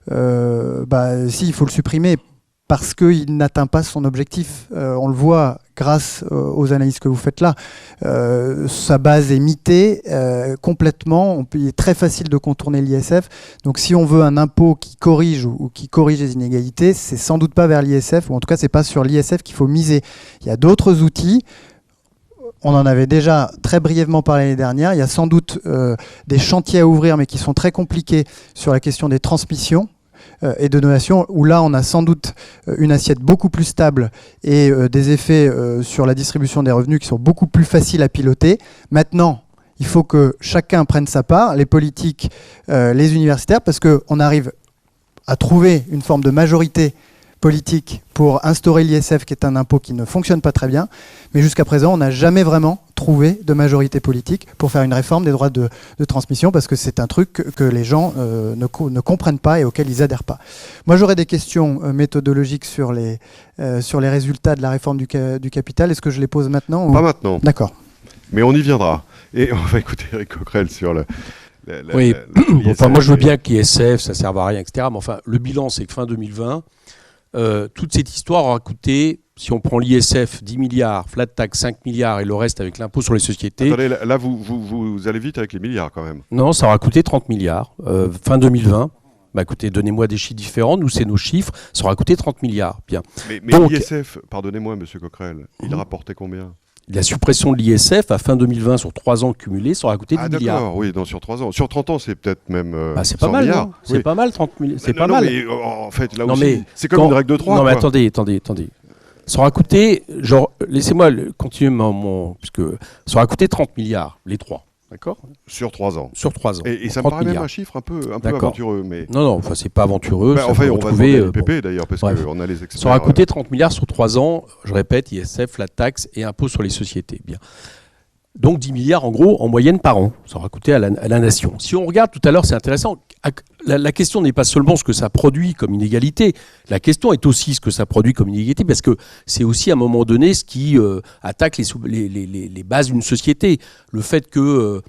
Si, il faut le supprimer parce qu'il n'atteint pas son objectif. On le voit grâce aux analyses que vous faites là. Sa base est mitée complètement. Il est très facile de contourner l'ISF. Donc si on veut un impôt qui corrige ou qui corrige les inégalités, c'est sans doute pas vers l'ISF, ou en tout cas c'est pas sur l'ISF qu'il faut miser. Il y a d'autres outils. On en avait déjà très brièvement parlé l'année dernière. Il y a sans doute des chantiers à ouvrir, mais qui sont très compliqués sur la question des transmissions et de donations, où là on a sans doute une assiette beaucoup plus stable et des effets sur la distribution des revenus qui sont beaucoup plus faciles à piloter. Maintenant, il faut que chacun prenne sa part, les politiques, les universitaires, parce qu'on arrive à trouver une forme de majorité politique pour instaurer l'ISF, qui est un impôt qui ne fonctionne pas très bien. Mais jusqu'à présent, on n'a jamais vraiment trouvé de majorité politique pour faire une réforme des droits de transmission, parce que c'est un truc que les gens ne comprennent pas et auquel ils adhèrent pas. Moi, j'aurais des questions méthodologiques sur les résultats de la réforme du capital. Est-ce que je les pose maintenant ou... Pas maintenant. D'accord. Mais on y viendra. Et on va écouter Éric Coquerel sur le... Oui, enfin, moi je veux bien qu'ISF, ça ne serve à rien, etc. Mais enfin, le bilan, c'est que fin 2020, toute cette histoire aura coûté, si on prend l'ISF, 10 milliards, flat tax 5 milliards et le reste avec l'impôt sur les sociétés. Attendez, là vous allez vite avec les milliards quand même. Non, ça aura coûté 30 milliards, fin 2020. Bah écoutez, donnez-moi des chiffres différents, nous c'est nos chiffres, ça aura coûté 30 milliards. Bien. Mais donc, l'ISF, pardonnez-moi monsieur Coquerel, il rapportait combien ? La suppression de l'ISF à fin 2020 sur 3 ans cumulés, ça aura coûté 10 milliards. D'accord, oui, non, sur 3 ans. Sur 30 ans, c'est peut-être même c'est pas mal, milliards. C'est pas mal, 30 milliards. C'est pas non, mal. Mais, en fait, là aussi, c'est comme une règle de 3. Non, mais attendez. Ça aura coûté, genre, laissez-moi continuer puisque ça aura coûté 30 milliards, les 3. D'accord ? Sur 3 ans. Sur 3 ans. Et ça me paraît même un chiffre un peu aventureux. Mais... Non, enfin, c'est pas aventureux. Enfin, on va demander à l'IPP d'ailleurs, parce qu'on a les experts. Ça aura coûté 30 milliards sur 3 ans, je répète, ISF, la taxe et impôt sur les sociétés. Bien. Donc 10 milliards en gros, en moyenne par an. Ça aura coûté à la nation. Si on regarde tout à l'heure, c'est intéressant, la question n'est pas seulement ce que ça produit comme inégalité, la question est aussi ce que ça produit comme inégalité, parce que c'est aussi à un moment donné ce qui attaque les bases d'une société. Le fait que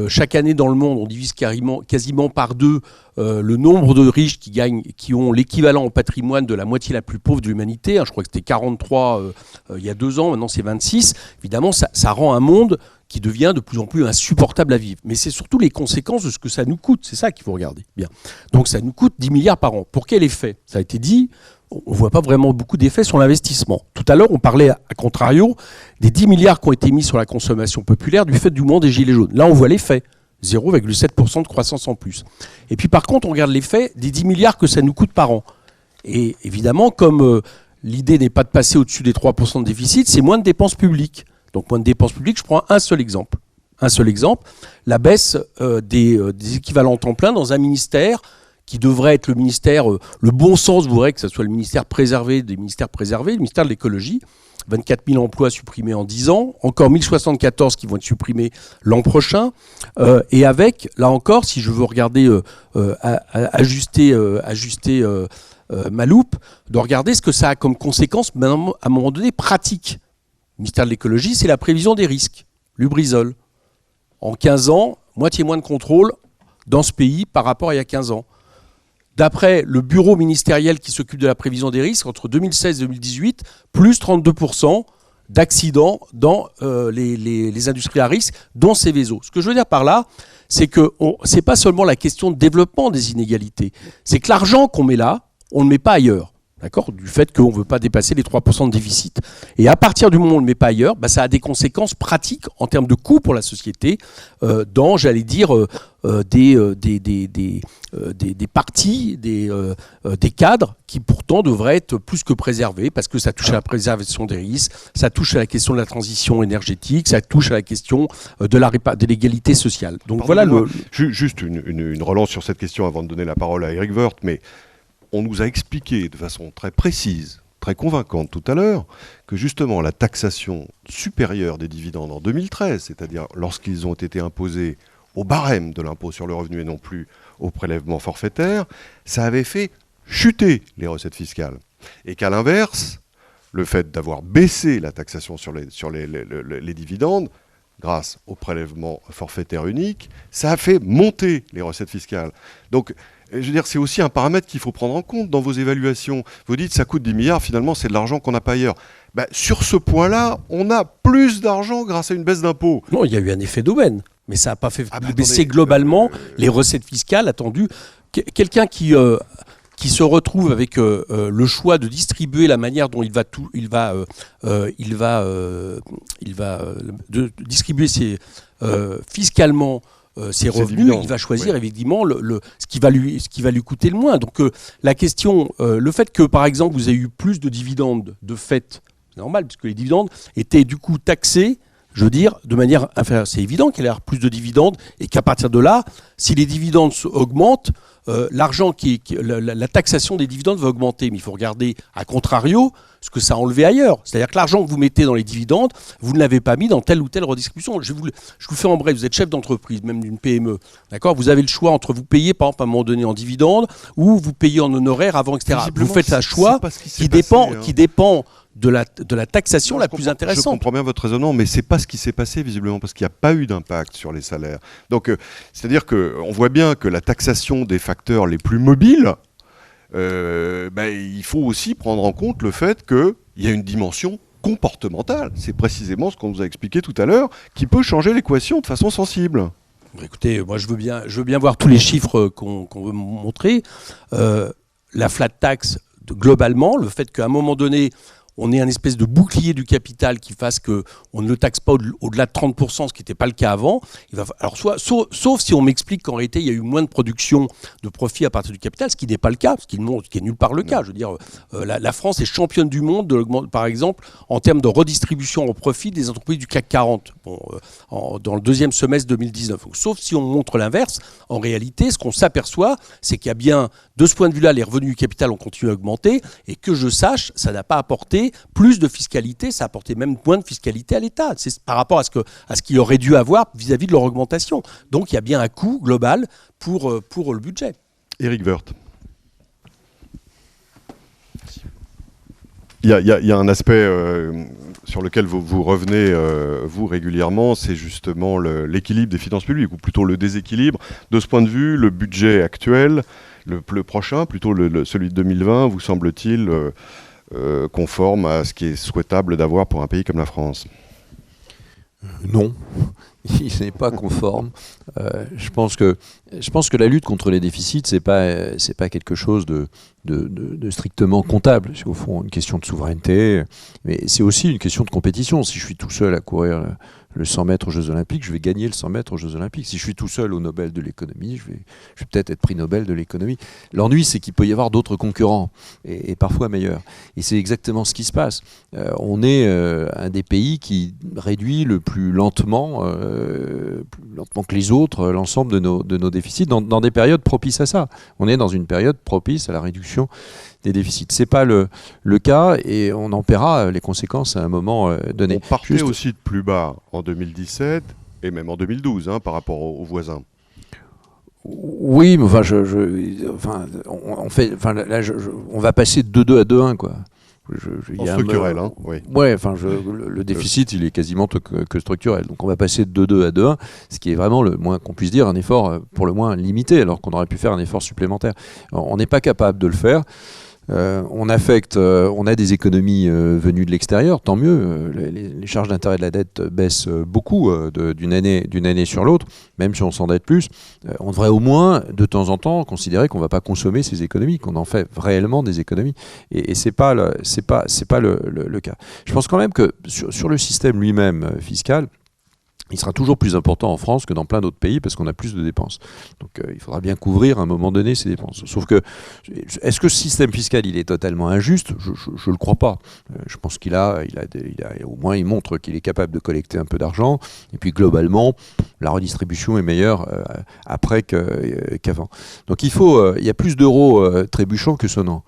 chaque année dans le monde, on divise quasiment par 2 le nombre de riches qui ont l'équivalent en patrimoine de la moitié la plus pauvre de l'humanité. Je crois que c'était 43 il y a 2 ans, maintenant c'est 26. Évidemment, ça rend un monde qui devient de plus en plus insupportable à vivre. Mais c'est surtout les conséquences de ce que ça nous coûte. C'est ça qu'il faut regarder. Bien. Donc ça nous coûte 10 milliards par an. Pour quel effet ? Ça a été dit, on ne voit pas vraiment beaucoup d'effets sur l'investissement. Tout à l'heure, on parlait, à contrario, des 10 milliards qui ont été mis sur la consommation populaire du fait du mouvement des Gilets jaunes. Là, on voit l'effet. 0,7% de croissance en plus. Et puis par contre, on regarde l'effet des 10 milliards que ça nous coûte par an. Et évidemment, comme l'idée n'est pas de passer au-dessus des 3% de déficit, c'est moins de dépenses publiques. Donc moins de dépenses publiques, je prends un seul exemple. La baisse des équivalents temps plein dans un ministère qui devrait être le ministère, le bon sens voudrait que ce soit le ministère préservé des ministères préservés, le ministère de l'écologie. 24 000 emplois supprimés en 10 ans, encore 1074 qui vont être supprimés l'an prochain, et avec, là encore, si je veux regarder, ajuster ma loupe, de regarder ce que ça a comme conséquence, à un moment donné, pratique. Le ministère de l'écologie, c'est la prévision des risques, Lubrizol. En 15 ans, moitié moins de contrôle dans ce pays par rapport à il y a 15 ans. D'après le bureau ministériel qui s'occupe de la prévision des risques, entre 2016 et 2018, plus 32% d'accidents dans les industries à risque, dont Seveso. Ce que je veux dire par là, c'est que c'est pas seulement la question de développement des inégalités, c'est que l'argent qu'on met là, on ne le met pas ailleurs. D'accord, du fait qu'on ne veut pas dépasser les 3% de déficit. Et à partir du moment où on ne le met pas ailleurs, ça a des conséquences pratiques en termes de coûts pour la société, dans, j'allais dire, des parties, des cadres qui pourtant devraient être plus que préservés, parce que ça touche à la préservation des risques, ça touche à la question de la transition énergétique, ça touche à la question de l'égalité sociale. Donc voilà Juste une relance sur cette question avant de donner la parole à Éric Woerth, mais on nous a expliqué de façon très précise, très convaincante tout à l'heure, que justement la taxation supérieure des dividendes en 2013, c'est-à-dire lorsqu'ils ont été imposés au barème de l'impôt sur le revenu et non plus au prélèvement forfaitaire, ça avait fait chuter les recettes fiscales. Et qu'à l'inverse, le fait d'avoir baissé la taxation sur les dividendes, grâce au prélèvement forfaitaire unique, ça a fait monter les recettes fiscales. Donc, je veux dire, c'est aussi un paramètre qu'il faut prendre en compte dans vos évaluations. Vous dites ça coûte 10 milliards, finalement c'est de l'argent qu'on n'a pas ailleurs. Sur ce point-là, on a plus d'argent grâce à une baisse d'impôts. Non, il y a eu un effet d'aubaine, mais ça n'a pas fait baisser globalement les recettes fiscales attendues. Quelqu'un qui se retrouve avec le choix de distribuer la manière dont il va distribuer fiscalement ses revenus, il va choisir évidemment ce qui va lui coûter le moins. Donc la question, le fait que par exemple vous ayez eu plus de dividendes de fait, c'est normal puisque les dividendes étaient du coup taxés, je veux dire, de manière inférieure. C'est évident qu'il y a plus de dividendes et qu'à partir de là, si les dividendes augmentent, l'argent la taxation des dividendes va augmenter. Mais il faut regarder, à contrario, ce que ça a enlevé ailleurs. C'est-à-dire que l'argent que vous mettez dans les dividendes, vous ne l'avez pas mis dans telle ou telle redistribution. Je vous fais en bref, vous êtes chef d'entreprise, même d'une PME. D'accord ? Vous avez le choix entre vous payer, par exemple, à un moment donné en dividendes ou vous payez en honoraires avant, etc. Vous faites un choix qui dépend de la taxation la plus intéressante. Je comprends bien votre raisonnement, mais c'est pas ce qui s'est passé visiblement, parce qu'il n'y a pas eu d'impact sur les salaires. Donc, c'est-à-dire qu'on voit bien que la taxation des facteurs les plus mobiles, il faut aussi prendre en compte le fait qu'il y a une dimension comportementale. C'est précisément ce qu'on nous a expliqué tout à l'heure, qui peut changer l'équation de façon sensible. Écoutez, moi je veux bien voir tous les chiffres qu'on veut montrer. La flat tax, globalement, le fait qu'à un moment donné, on ait un espèce de bouclier du capital qui fasse qu'on ne le taxe pas au-delà de 30%, ce qui n'était pas le cas avant. Alors sauf si on m'explique qu'en réalité, il y a eu moins de production de profit à partir du capital, ce qui n'est pas le cas, ce qui est nulle part le cas. Je veux dire, la France est championne du monde, par exemple, en termes de redistribution au profit des entreprises du CAC 40, dans le deuxième semestre 2019. Donc, sauf si on montre l'inverse, en réalité, ce qu'on s'aperçoit, c'est qu'il y a bien, de ce point de vue-là, les revenus du capital ont continué à augmenter, et que je sache, ça n'a pas apporté plus de fiscalité, ça a apporté même moins de fiscalité à l'État. C'est par rapport à ce qu'il aurait dû avoir vis-à-vis de leur augmentation. Donc il y a bien un coût global pour le budget. Éric Woerth. Il y a un aspect sur lequel vous revenez, vous, régulièrement, c'est justement l'équilibre des finances publiques, ou plutôt le déséquilibre. De ce point de vue, le budget actuel, le prochain, plutôt celui de 2020, vous semble-t-il conforme à ce qui est souhaitable d'avoir pour un pays comme la France ? Non, il n'est pas conforme. Je pense que la lutte contre les déficits, c'est pas quelque chose de strictement comptable. C'est au fond une question de souveraineté, mais c'est aussi une question de compétition. Si je suis tout seul à courir le 100 mètres aux Jeux Olympiques, je vais gagner le 100 mètres aux Jeux Olympiques. Si je suis tout seul au Nobel de l'économie, je vais peut-être être prix Nobel de l'économie. L'ennui, c'est qu'il peut y avoir d'autres concurrents, et parfois meilleurs. Et c'est exactement ce qui se passe. On est un des pays qui réduit le plus lentement que les autres, l'ensemble de nos déficits, dans des périodes propices à ça. On est dans une période propice à la réduction des déficits. C'est pas le cas, et on en paiera les conséquences à un moment donné. On partait aussi de plus bas en 2017 et même en 2012 par rapport aux voisins. Oui, mais on va passer de 2,2 à 2,1 quoi. Structurel, oui. Ouais, le déficit, il est quasiment que structurel. Donc on va passer de 2,2 à 2,1, ce qui est vraiment, le moins qu'on puisse dire, un effort pour le moins limité, alors qu'on aurait pu faire un effort supplémentaire. On n'est pas capable de le faire. On a des économies venues de l'extérieur, tant mieux. Les charges d'intérêt de la dette baissent beaucoup d'une année sur l'autre, même si on s'endette plus. On devrait au moins, de temps en temps, considérer qu'on ne va pas consommer ces économies, qu'on en fait réellement des économies. Et c'est pas le cas. Je pense quand même que sur le système lui-même fiscal, il sera toujours plus important en France que dans plein d'autres pays parce qu'on a plus de dépenses. Donc il faudra bien couvrir à un moment donné ces dépenses. Sauf que, est-ce que ce système fiscal il est totalement injuste ? Je ne le crois pas. Je pense qu'il a au moins il montre qu'il est capable de collecter un peu d'argent. Et puis globalement, la redistribution est meilleure après qu'avant. Donc il y a plus d'euros trébuchants que sonnants.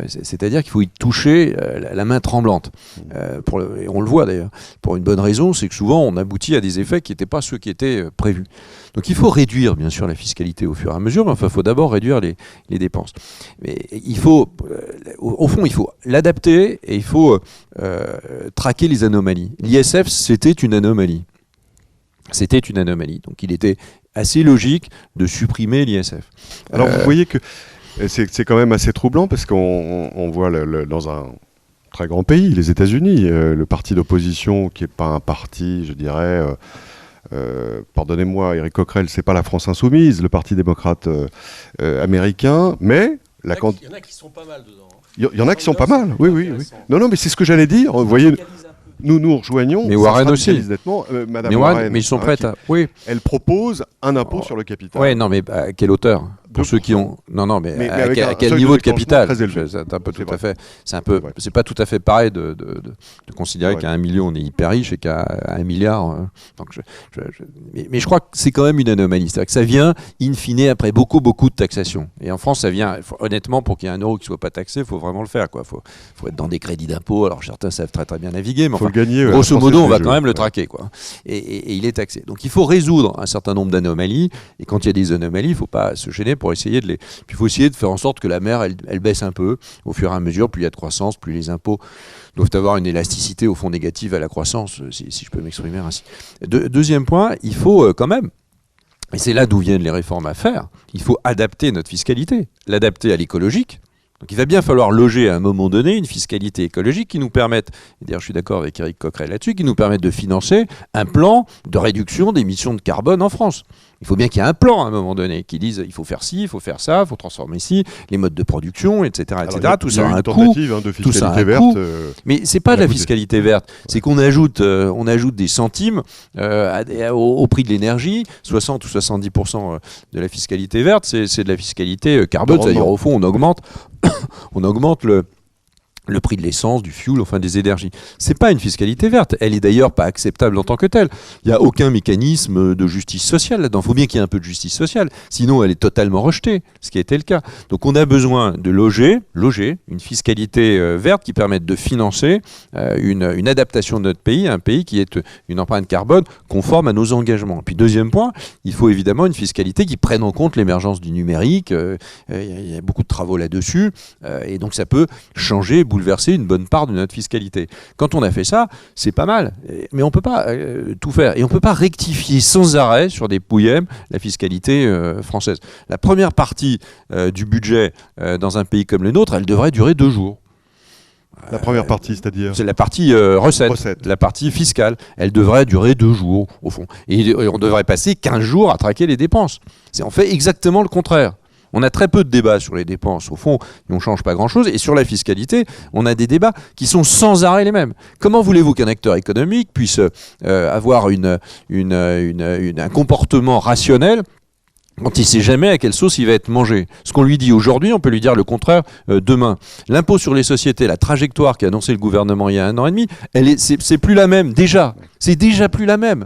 C'est-à-dire qu'il faut y toucher la main tremblante. Et on le voit d'ailleurs. Pour une bonne raison, c'est que souvent on aboutit à des effets qui n'étaient pas ceux qui étaient prévus. Donc il faut réduire bien sûr la fiscalité au fur et à mesure, mais enfin il faut d'abord réduire les dépenses. Mais il faut, au fond, il faut l'adapter et il faut traquer les anomalies. L'ISF, c'était une anomalie. Donc il était assez logique de supprimer l'ISF. Alors vous voyez que c'est quand même assez troublant parce qu'on voit dans un très grand pays, les États-Unis, le parti d'opposition qui n'est pas un parti, je dirais, pardonnez-moi, Éric Coquerel, c'est pas la France insoumise, le parti démocrate américain, mais il y en a qui sont pas mal dedans. Il y en a qui sont pas mal, oui. Non, mais c'est ce que j'allais dire. Vous voyez, nous rejoignons. Mais Warren aussi. Nettement, Madame Warren, mais ils sont prêts Oui. Elle propose un impôt sur le capital. Oui, non, mais à quelle hauteur ? Pour ceux qui ont, mais à quel niveau de capital ? C'est un peu tout à fait. C'est pas tout à fait pareil de considérer qu'à 1 million on est hyper riche et qu'à 1 milliard. Mais je crois que c'est quand même une anomalie. C'est-à-dire que ça vient in fine après beaucoup de taxation. Et en France, ça vient. Honnêtement, pour qu'il y ait un euro qui soit pas taxé, il faut vraiment le faire. Faut être dans des crédits d'impôt. Alors certains savent très bien naviguer, mais grosso modo, on va quand même le traquer, quoi. Et il est taxé. Donc il faut résoudre un certain nombre d'anomalies. Et quand il y a des anomalies, il faut pas se gêner pour essayer de les... Puis il faut essayer de faire en sorte que la mer, elle baisse un peu. Au fur et à mesure, plus il y a de croissance, plus les impôts doivent avoir une élasticité au fond négative à la croissance, si je peux m'exprimer ainsi. Deuxième point, il faut quand même, et c'est là d'où viennent les réformes à faire, il faut adapter notre fiscalité, l'adapter à l'écologique. Donc il va bien falloir loger à un moment donné une fiscalité écologique qui nous permette, et d'ailleurs je suis d'accord avec Éric Coquerel là-dessus, qui nous permette de financer un plan de réduction d'émissions de carbone en France. Il faut bien qu'il y ait un plan à un moment donné qui dise il faut faire ci, il faut faire ça, il faut transformer ci, les modes de production, etc. Tout ça a un coût. Tout ça a un coût. Mais c'est pas de la fiscalité verte, c'est qu'on ajoute des centimes au prix de l'énergie. 60 ou 70% de la fiscalité verte, c'est de la fiscalité carbone, c'est-à-dire au fond on augmente le prix de l'essence, du fuel, enfin des énergies. C'est pas une fiscalité verte. Elle est d'ailleurs pas acceptable en tant que telle. Il n'y a aucun mécanisme de justice sociale là-dedans. Il faut bien qu'il y ait un peu de justice sociale. Sinon, elle est totalement rejetée, ce qui a été le cas. Donc on a besoin de loger une fiscalité verte qui permette de financer une adaptation de notre pays, un pays qui est une empreinte carbone conforme à nos engagements. Puis deuxième point, il faut évidemment une fiscalité qui prenne en compte l'émergence du numérique. Il y a beaucoup de travaux là-dessus. Et donc ça peut changer, bouleverser une bonne part de notre fiscalité. Quand on a fait ça, c'est pas mal. Mais on ne peut pas tout faire. Et on ne peut pas rectifier sans arrêt sur des pouillèmes la fiscalité française. La première partie du budget dans un pays comme le nôtre, elle devrait durer 2 jours. La première partie, c'est-à-dire C'est la partie recette, la partie fiscale. Elle devrait durer 2 jours, au fond. Et on devrait passer 15 jours à traquer les dépenses. On fait exactement le contraire. On a très peu de débats sur les dépenses, au fond, on ne change pas grand-chose. Et sur la fiscalité, on a des débats qui sont sans arrêt les mêmes. Comment voulez-vous qu'un acteur économique puisse avoir un comportement rationnel quand il ne sait jamais à quelle sauce il va être mangé? Ce qu'on lui dit aujourd'hui, on peut lui dire le contraire demain. L'impôt sur les sociétés, la trajectoire qu'a annoncé le gouvernement il y a 1 an et demi, c'est plus la même, déjà. C'est déjà plus la même.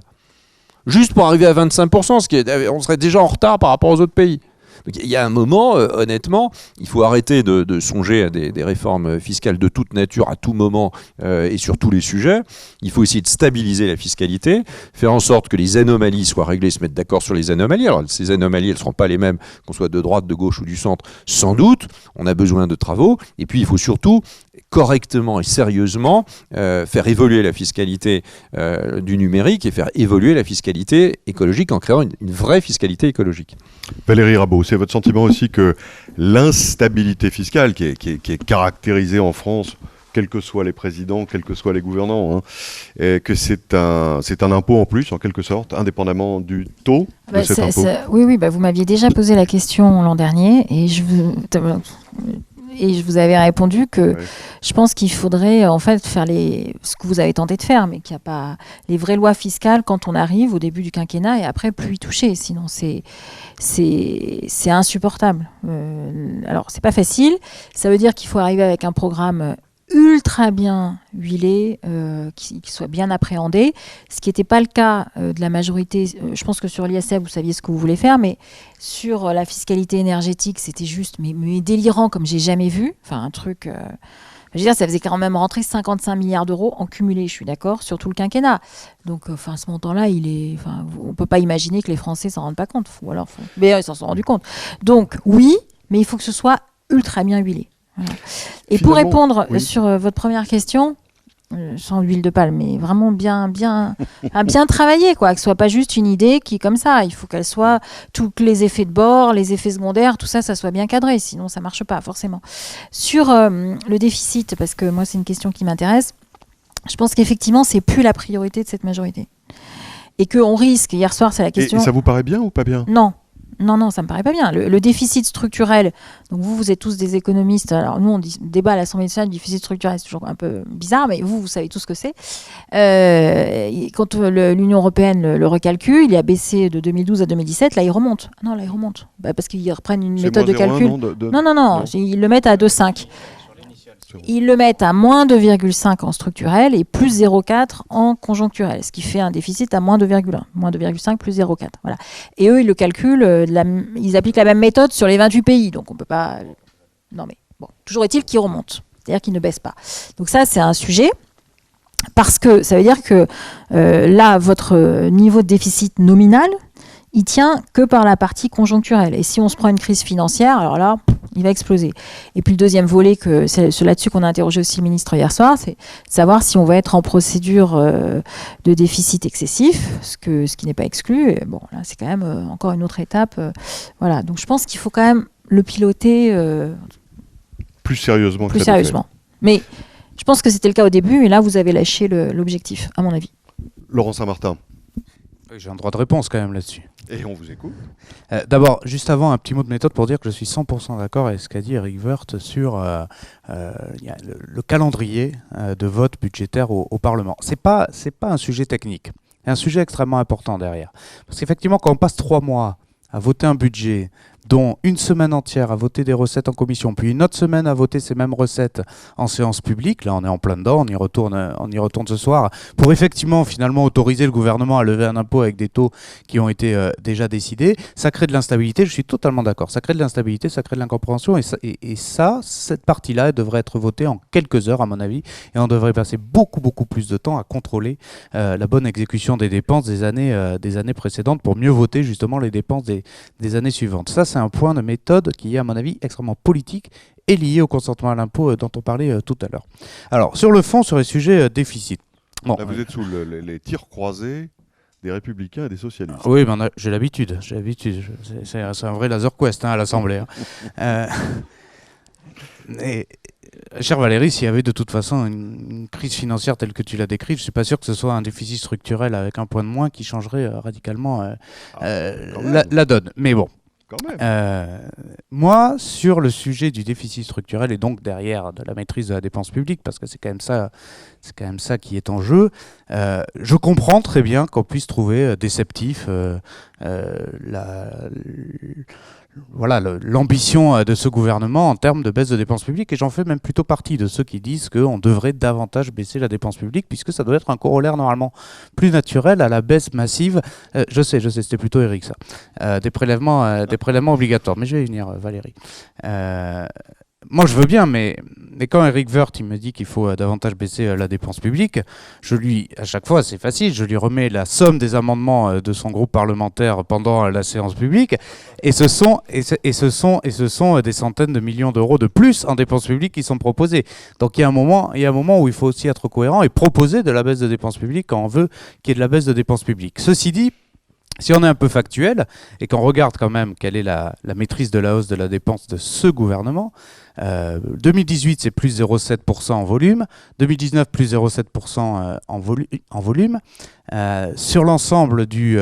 Juste pour arriver à 25%, on serait déjà en retard par rapport aux autres pays. Donc, il y a un moment, honnêtement, il faut arrêter de songer à des réformes fiscales de toute nature, à tout moment et sur tous les sujets. Il faut essayer de stabiliser la fiscalité, faire en sorte que les anomalies soient réglées, se mettre d'accord sur les anomalies. Alors, ces anomalies, elles ne seront pas les mêmes qu'on soit de droite, de gauche ou du centre, sans doute. On a besoin de travaux. Et puis, il faut surtout correctement et sérieusement faire évoluer la fiscalité du numérique et faire évoluer la fiscalité écologique en créant une vraie fiscalité écologique. Valérie Rabault, c'est votre sentiment aussi que l'instabilité fiscale qui est caractérisée en France, quels que soient les présidents, quels que soient les gouvernants, et que c'est un impôt en plus, en quelque sorte, indépendamment du taux de cet impôt? Oui, vous m'aviez déjà posé la question l'an dernier et je vous avais répondu que je pense qu'il faudrait en fait faire ce que vous avez tenté de faire, mais qu'il n'y a pas les vraies lois fiscales quand on arrive au début du quinquennat et après plus y toucher. Sinon, c'est insupportable. Alors, c'est pas facile. Ça veut dire qu'il faut arriver avec un programme ultra bien huilé, qui soit bien appréhendé, ce qui n'était pas le cas de la majorité. Je pense que sur l'ISF, vous saviez ce que vous voulez faire, mais sur la fiscalité énergétique, c'était juste mais délirant comme j'ai jamais vu. Enfin, un truc... je veux dire, ça faisait quand même rentrer 55 milliards d'euros en cumulé, je suis d'accord, sur tout le quinquennat. Donc, ce montant-là, on ne peut pas imaginer que les Français s'en rendent pas compte. Mais ils s'en sont rendus compte. Donc, oui, mais il faut que ce soit ultra bien huilé. Voilà. Et pour répondre sur votre première question, sans huile de palme, mais vraiment bien travaillée, quoi, que ce soit pas juste une idée qui est comme ça. Il faut qu'elle soit tous les effets de bord, les effets secondaires, tout ça, ça soit bien cadré, sinon ça marche pas forcément. Sur le déficit, parce que moi c'est une question qui m'intéresse, je pense qu'effectivement c'est plus la priorité de cette majorité et qu'on risque. Hier soir, c'est la question. Et ça vous paraît bien ou pas bien? Non, ça me paraît pas bien. Le déficit structurel, donc vous êtes tous des économistes, alors nous on débat à l'Assemblée nationale, le déficit structurel, c'est toujours un peu bizarre, mais vous savez tout ce que c'est. Quand l'Union européenne le recalcule, il a baissé de 2012 à 2017, là il remonte. Non, là il remonte, parce qu'ils reprennent une méthode de calcul. Non, ils le mettent à 2,5. Ils le mettent à moins 2,5 en structurel et plus 0,4 en conjoncturel, ce qui fait un déficit à moins 2,1. Moins 2,5 plus 0,4. Voilà. Et eux, ils le calculent, ils appliquent la même méthode sur les 28 pays. Donc on ne peut pas... Non mais bon, toujours est-il qu'ils remontent, c'est-à-dire qu'ils ne baissent pas. Donc ça, c'est un sujet, parce que ça veut dire que là, votre niveau de déficit nominal, il tient que par la partie conjoncturelle. Et si on se prend une crise financière, alors là, il va exploser. Et puis le deuxième volet, c'est là-dessus qu'on a interrogé aussi le ministre hier soir, c'est savoir si on va être en procédure de déficit excessif, ce qui n'est pas exclu. Et bon, là, c'est quand même encore une autre étape. Voilà. Donc je pense qu'il faut quand même le piloter plus sérieusement. Mais je pense que c'était le cas au début, et là, vous avez lâché l'objectif, à mon avis. Laurent Saint-Martin. J'ai un droit de réponse quand même là-dessus. Et on vous écoute. D'abord, juste avant, un petit mot de méthode pour dire que je suis 100% d'accord avec ce qu'a dit Éric Woerth sur le calendrier de vote budgétaire au Parlement. C'est pas un sujet technique, c'est un sujet extrêmement important derrière. Parce qu'effectivement, quand on passe 3 mois à voter un budget dont une semaine entière à voter des recettes en commission, puis une autre semaine à voter ces mêmes recettes en séance publique, là on est en plein dedans, on y retourne ce soir, pour effectivement finalement autoriser le gouvernement à lever un impôt avec des taux qui ont été déjà décidés, ça crée de l'instabilité, je suis totalement d'accord, ça crée de l'instabilité, ça crée de l'incompréhension, et cette partie-là devrait être votée en quelques heures à mon avis, et on devrait passer beaucoup plus de temps à contrôler la bonne exécution des dépenses des années précédentes pour mieux voter justement les dépenses des années suivantes. Ça, c'est un point de méthode qui est, à mon avis, extrêmement politique et lié au consentement à l'impôt dont on parlait tout à l'heure. Alors, sur le fond, sur les sujets déficit. Bon, là, vous êtes sous les tirs croisés des Républicains et des Socialistes. Oui, ben, j'ai l'habitude. C'est un vrai laser quest à l'Assemblée. Cher Valérie, s'il y avait de toute façon une crise financière telle que tu l'as décrite, je ne suis pas sûr que ce soit un déficit structurel avec un point de moins qui changerait radicalement la donne. Mais bon. Moi, sur le sujet du déficit structurel et donc derrière de la maîtrise de la dépense publique, parce que c'est quand même ça qui est en jeu, je comprends très bien qu'on puisse trouver déceptif l'ambition de ce gouvernement en termes de baisse de dépenses publiques, et j'en fais même plutôt partie de ceux qui disent qu'on devrait davantage baisser la dépense publique, puisque ça doit être un corollaire normalement plus naturel à la baisse massive, je sais, c'était plutôt Eric ça, des prélèvements obligatoires, mais je vais y venir Valérie. Moi, je veux bien, mais quand Eric Woerth il me dit qu'il faut davantage baisser la dépense publique, à chaque fois, c'est facile, je lui remets la somme des amendements de son groupe parlementaire pendant la séance publique, et ce sont des centaines de millions d'euros de plus en dépenses publiques qui sont proposés. Donc il y a un moment où il faut aussi être cohérent et proposer de la baisse de dépenses publiques quand on veut qu'il y ait de la baisse de dépenses publiques. Ceci dit, si on est un peu factuel et qu'on regarde quand même quelle est la maîtrise de la hausse de la dépense de ce gouvernement, 2018 c'est plus 0,7% en volume, 2019 plus 0,7% en volume. Sur l'ensemble du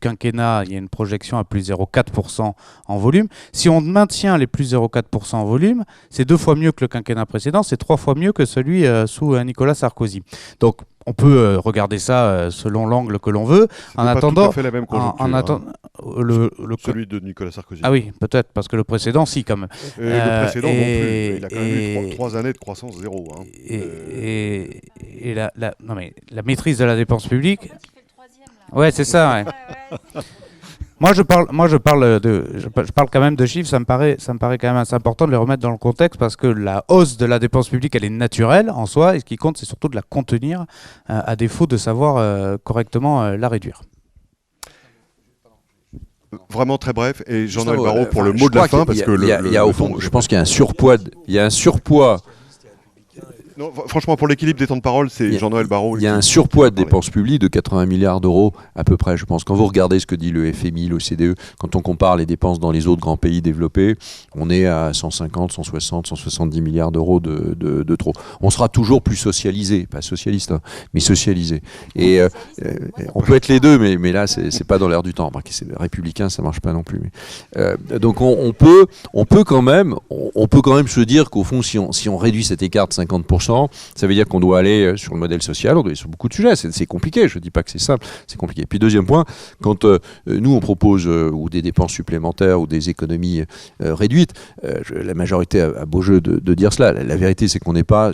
quinquennat, il y a une projection à plus 0,4% en volume. Si on maintient les plus 0,4% en volume, c'est 2 fois mieux que le quinquennat précédent, c'est 3 fois mieux que celui sous Nicolas Sarkozy. Donc on peut regarder ça selon l'angle que l'on veut. En attendant, pas tout à fait la même conjoncture. Celui de Nicolas Sarkozy. Ah oui, peut-être, parce que le précédent, si, quand même. Le précédent non plus. Il a quand même eu 3 années de croissance zéro. Hein. Et la maîtrise de la dépense publique. Ouais, c'est ça. Ouais. Moi, je parle quand même de chiffres. Ça me paraît quand même assez important de les remettre dans le contexte, parce que la hausse de la dépense publique, elle est naturelle en soi, et ce qui compte, c'est surtout de la contenir, à défaut de savoir correctement la réduire. Vraiment très bref, et Jean-Noël Barrot pour le mot de la fin, parce que je pense qu'il y a un surpoids. Non, franchement, pour l'équilibre des temps de parole, c'est Jean-Noël Barrot. Il y a un surpoids de dépenses publiques de 80 milliards d'euros à peu près, je pense. Quand vous regardez ce que dit le FMI, l'OCDE, quand on compare les dépenses dans les autres grands pays développés, on est à 150, 160, 170 milliards d'euros de trop. On sera toujours plus socialisé, pas socialiste, hein, mais socialisé. Et on peut être les deux, mais là, c'est pas dans l'air du temps. Remarquez, c'est républicain, ça marche pas non plus. Donc on peut quand même se dire qu'au fond, si on réduit cet écart de 50%, ça veut dire qu'on doit aller sur le modèle social, on doit aller sur beaucoup de sujets. C'est compliqué, je ne dis pas que c'est simple, c'est compliqué. Puis deuxième point, quand nous on propose ou des dépenses supplémentaires ou des économies réduites, la majorité a beau jeu de dire cela. La vérité, c'est qu'on n'est pas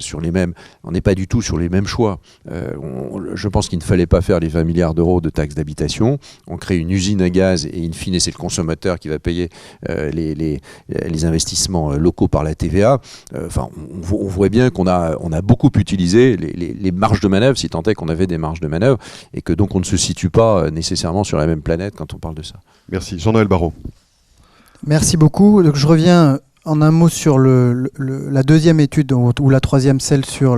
du tout sur les mêmes choix. Je pense qu'il ne fallait pas faire les 20 milliards d'euros de taxes d'habitation. On crée une usine à gaz et in fine, c'est le consommateur qui va payer les investissements locaux par la TVA. On voit bien qu'on a beaucoup utilisé les marges de manœuvre, si tant est qu'on avait des marges de manœuvre, et que donc on ne se situe pas nécessairement sur la même planète quand on parle de ça. Merci. Jean-Noël Barrot. Merci beaucoup. Donc, je reviens en un mot sur la deuxième étude, ou la troisième, celle sur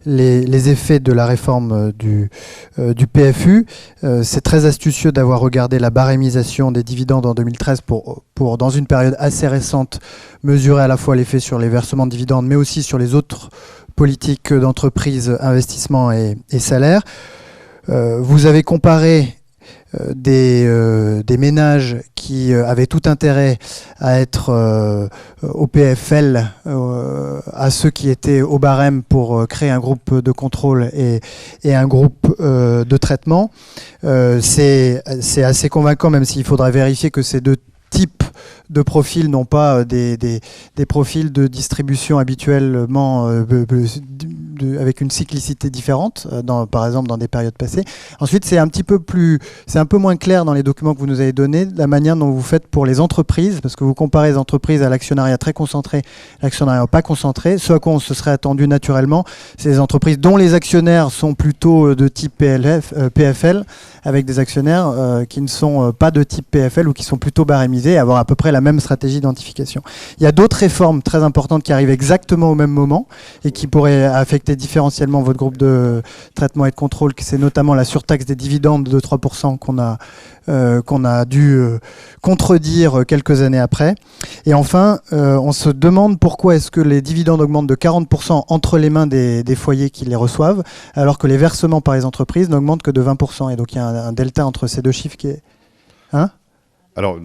les effets de la réforme du PFU. C'est très astucieux d'avoir regardé la barémisation des dividendes en 2013 pour dans une période assez récente, mesurer à la fois l'effet sur les versements de dividendes, mais aussi sur les autres politiques d'entreprise, investissement et salaire. Vous avez comparé des ménages qui avaient tout intérêt à être au PFL à ceux qui étaient au barème pour créer un groupe de contrôle et un groupe de traitement. C'est assez convaincant, même s'il faudrait vérifier que ces deux types de profils n'ont pas des profils de distribution habituellement avec une cyclicité différente, par exemple dans des périodes passées. Ensuite, c'est un peu moins clair dans les documents que vous nous avez donnés, la manière dont vous faites pour les entreprises, parce que vous comparez les entreprises à l'actionnariat très concentré, l'actionnariat pas concentré. Ce à quoi on se serait attendu naturellement, c'est les entreprises dont les actionnaires sont plutôt de type PFL, avec des actionnaires qui ne sont pas de type PFL ou qui sont plutôt barémisés, et avoir à peu près la même stratégie d'identification. Il y a d'autres réformes très importantes qui arrivent exactement au même moment et qui pourraient affecter différentiellement votre groupe de traitement et de contrôle, c'est notamment la surtaxe des dividendes de 3% qu'on a dû contredire quelques années après. Et enfin, on se demande pourquoi est-ce que les dividendes augmentent de 40% entre les mains des foyers qui les reçoivent, alors que les versements par les entreprises n'augmentent que de 20%. Et donc il y a un delta entre ces deux chiffres qui est... Hein ? Alors,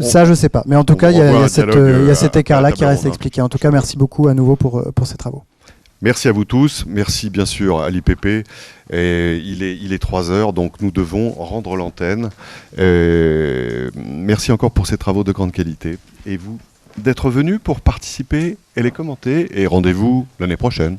ça, je ne sais pas. Mais en tout cas, il y a cet écart-là qui reste hein. expliqué. En tout cas, merci beaucoup à nouveau pour ces travaux. Merci à vous tous. Merci bien sûr à l'IPP. Et il est 3h, donc nous devons rendre l'antenne. Merci encore pour ces travaux de grande qualité. Et vous, d'être venus pour participer et les commenter. Et rendez-vous l'année prochaine.